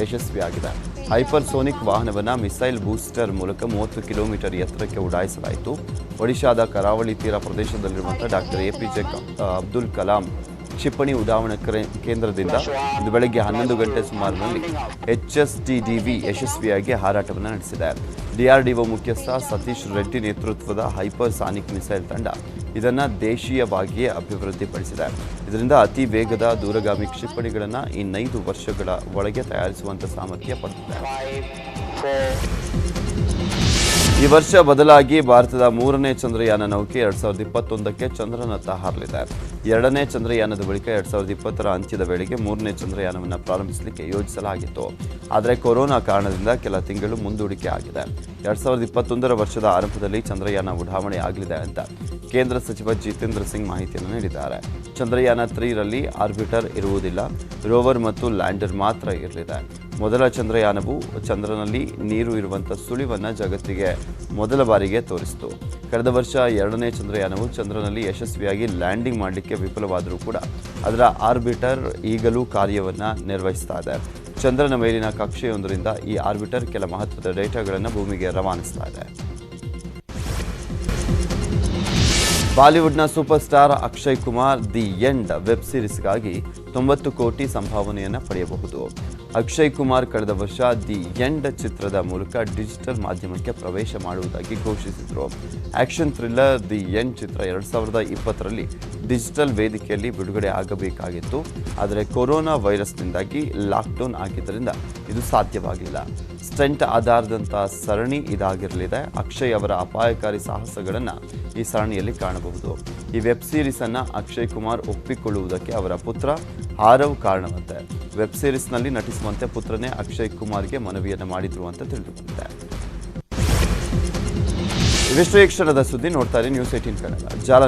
ಯಶಸ್ವಿಯಾಗಿದೆ. ಹೈಪರ್ಸೋನಿಕ್ ವಾಹನವನ್ನು ಮಿಸೈಲ್ ಬೂಸ್ಟರ್ ಮೂಲಕ 30 ಕಿಲೋಮೀಟರ್ ಎತ್ತರಕ್ಕೆ ಉಡಾಯಿಸಲಾಯಿತು. ಒಡಿಶಾದ ಕರಾವಳಿ ತೀರ ಪ್ರದೇಶದಲ್ಲಿರುವಂಥ ಡಾಕ್ಟರ್ APJ ಅಬ್ದುಲ್ ಕಲಾಂ ಕ್ಷಿಪಣಿ ಉಡಾವಣಾ ಕೇಂದ್ರದಿಂದ ಇಂದು ಬೆಳಗ್ಗೆ 11 ಗಂಟೆ ಸುಮಾರಿನಲ್ಲಿ HSTDV ಯಶಸ್ವಿಯಾಗಿ ಹಾರಾಟವನ್ನು ನಡೆಸಿದೆ. DRDO ಮುಖ್ಯಸ್ಥ ಸತೀಶ್ ರೆಡ್ಡಿ ನೇತೃತ್ವದ ಹೈಪರ್ಸಾನಿಕ್ ಮಿಸೈಲ್ ತಂಡ ಇದನ್ನು ದೇಶೀಯವಾಗಿಯೇ ಅಭಿವೃದ್ಧಿಪಡಿಸಿದೆ. ಇದರಿಂದ ಅತಿ ವೇಗದ ದೂರಗಾಮಿ ಕ್ಷಿಪಣಿಗಳನ್ನು ಇನ್ನೈದು ವರ್ಷಗಳ ಒಳಗೆ ತಯಾರಿಸುವಂಥ ಸಾಮರ್ಥ್ಯ ಪಡೆದಿದೆ. ಈ ವರ್ಷ ಬದಲಾಗಿ ಭಾರತದ 3ನೇ ಚಂದ್ರಯಾನ ನೌಕೆ 2021ಕ್ಕೆ ಚಂದ್ರನತ್ತ ಹಾರಲಿದೆ. 2ನೇ ಚಂದ್ರಯಾನದ ಬಳಿಕ 2020ರ ಅಂತ್ಯದ ವೇಳೆಗೆ 3ನೇ ಚಂದ್ರಯಾನವನ್ನು ಪ್ರಾರಂಭಿಸಲಿಕ್ಕೆ ಯೋಜಿಸಲಾಗಿತ್ತು. ಆದರೆ ಕೊರೋನಾ ಕಾರಣದಿಂದ ಕೆಲ ತಿಂಗಳು ಮುಂದೂಡಿಕೆ ಆಗಿದೆ. 2021ರ ವರ್ಷದ ಆರಂಭದಲ್ಲಿ ಚಂದ್ರಯಾನ ಉಡಾವಣೆ ಆಗಲಿದೆ ಅಂತ ಕೇಂದ್ರ ಸಚಿವ ಜಿತೇಂದ್ರ ಸಿಂಗ್ ಮಾಹಿತಿಯನ್ನು ನೀಡಿದ್ದಾರೆ. ಚಂದ್ರಯಾನ 3ರಲ್ಲಿ ಆರ್ಬಿಟರ್ ಇರುವುದಿಲ್ಲ. ರೋವರ್ ಮತ್ತು ಲ್ಯಾಂಡರ್ ಮಾತ್ರ ಇರಲಿದೆ. ಮೊದಲ ಚಂದ್ರಯಾನವು ಚಂದ್ರನಲ್ಲಿ ನೀರು ಇರುವಂಥ ಸುಳಿವನ್ನು ಜಗತ್ತಿಗೆ ಮೊದಲ ಬಾರಿಗೆ ತೋರಿಸಿತು. ಕಳೆದ ವರ್ಷ 2ನೇ ಚಂದ್ರಯಾನವು ಚಂದ್ರನಲ್ಲಿ ಯಶಸ್ವಿಯಾಗಿ ಲ್ಯಾಂಡಿಂಗ್ ಮಾಡಲಿಕ್ಕೆ ವಿಫಲವಾದರೂ ಕೂಡ ಅದರ ಆರ್ಬಿಟರ್ ಈಗಲೂ ಕಾರ್ಯವನ್ನು ನಿರ್ವಹಿಸ್ತಾ ಇದೆ. ಚಂದ್ರನ ಮೇಲಿನ ಕಕ್ಷೆಯೊಂದರಿಂದ ಈ ಆರ್ಬಿಟರ್ ಕೆಲ ಮಹತ್ವದ ಡೇಟಾಗಳನ್ನು ಭೂಮಿಗೆ ರವಾನಿಸ್ತಾ ಇದೆ. ಬಾಲಿವುಡ್ನ super star Akshay Kumar the end web ಸೀರೀಸ್ಗಾಗಿ 90 ಕೋಟಿ ಸಂಭಾವನೆಯನ್ನು ಪಡೆಯಬಹುದು. ಅಕ್ಷಯ್ ಕುಮಾರ್ ಕಳೆದ ವರ್ಷ ದಿ ಎಂಡ್ ಚಿತ್ರದ ಮೂಲಕ ಡಿಜಿಟಲ್ ಮಾಧ್ಯಮಕ್ಕೆ ಪ್ರವೇಶ ಮಾಡುವುದಾಗಿ ಘೋಷಿಸಿದರು. ಆಕ್ಷನ್ ಥ್ರಿಲ್ಲರ್ ದಿ ಎಂಡ್ ಚಿತ್ರ 2020ರಲ್ಲಿ ಡಿಜಿಟಲ್ ವೇದಿಕೆಯಲ್ಲಿ ಬಿಡುಗಡೆ ಆಗಬೇಕಾಗಿತ್ತು. ಆದರೆ ಕೊರೋನಾ ವೈರಸ್ನಿಂದಾಗಿ ಲಾಕ್ಡೌನ್ ಆಗಿದ್ದರಿಂದ ಇದು ಸಾಧ್ಯವಾಗಿಲ್ಲ. ಸ್ಟೆಂಟ್ ಆಧಾರದಂಥ ಸರಣಿ ಇದಾಗಿರಲಿದೆ. ಅಕ್ಷಯ್ ಅವರ ಅಪಾಯಕಾರಿ ಸಾಹಸಗಳನ್ನು ಈ ಸರಣಿಯಲ್ಲಿ ಕಾಣಬಹುದು. ಈ ವೆಬ್ ಸೀರೀಸನ್ನು ಅಕ್ಷಯ್ ಕುಮಾರ್ ಒಪ್ಪಿಕೊಳ್ಳುವುದಕ್ಕೆ ಅವರ ಪುತ್ರ ಆರವ್ ಕಾರಣವಂತೆ. ವೆಬ್ ಸೀರೀಸ್ನಲ್ಲಿ ನಟಿಸುವಂತೆ ಪುತ್ರನೇ ಅಕ್ಷಯ್ ಕುಮಾರ್ಗೆ ಮನವಿಯನ್ನು ಮಾಡಿದ್ರು ಅಂತ ತಿಳಿದುಬಂದಿದೆ. ಇವಿಷ್ಟು ಈ ಕ್ಷಣದ ಸುದ್ದಿ. ನೋಡ್ತಾರೆ ನ್ಯೂಸ್ 18 ಕನ್ನಡ ಜಾಲ.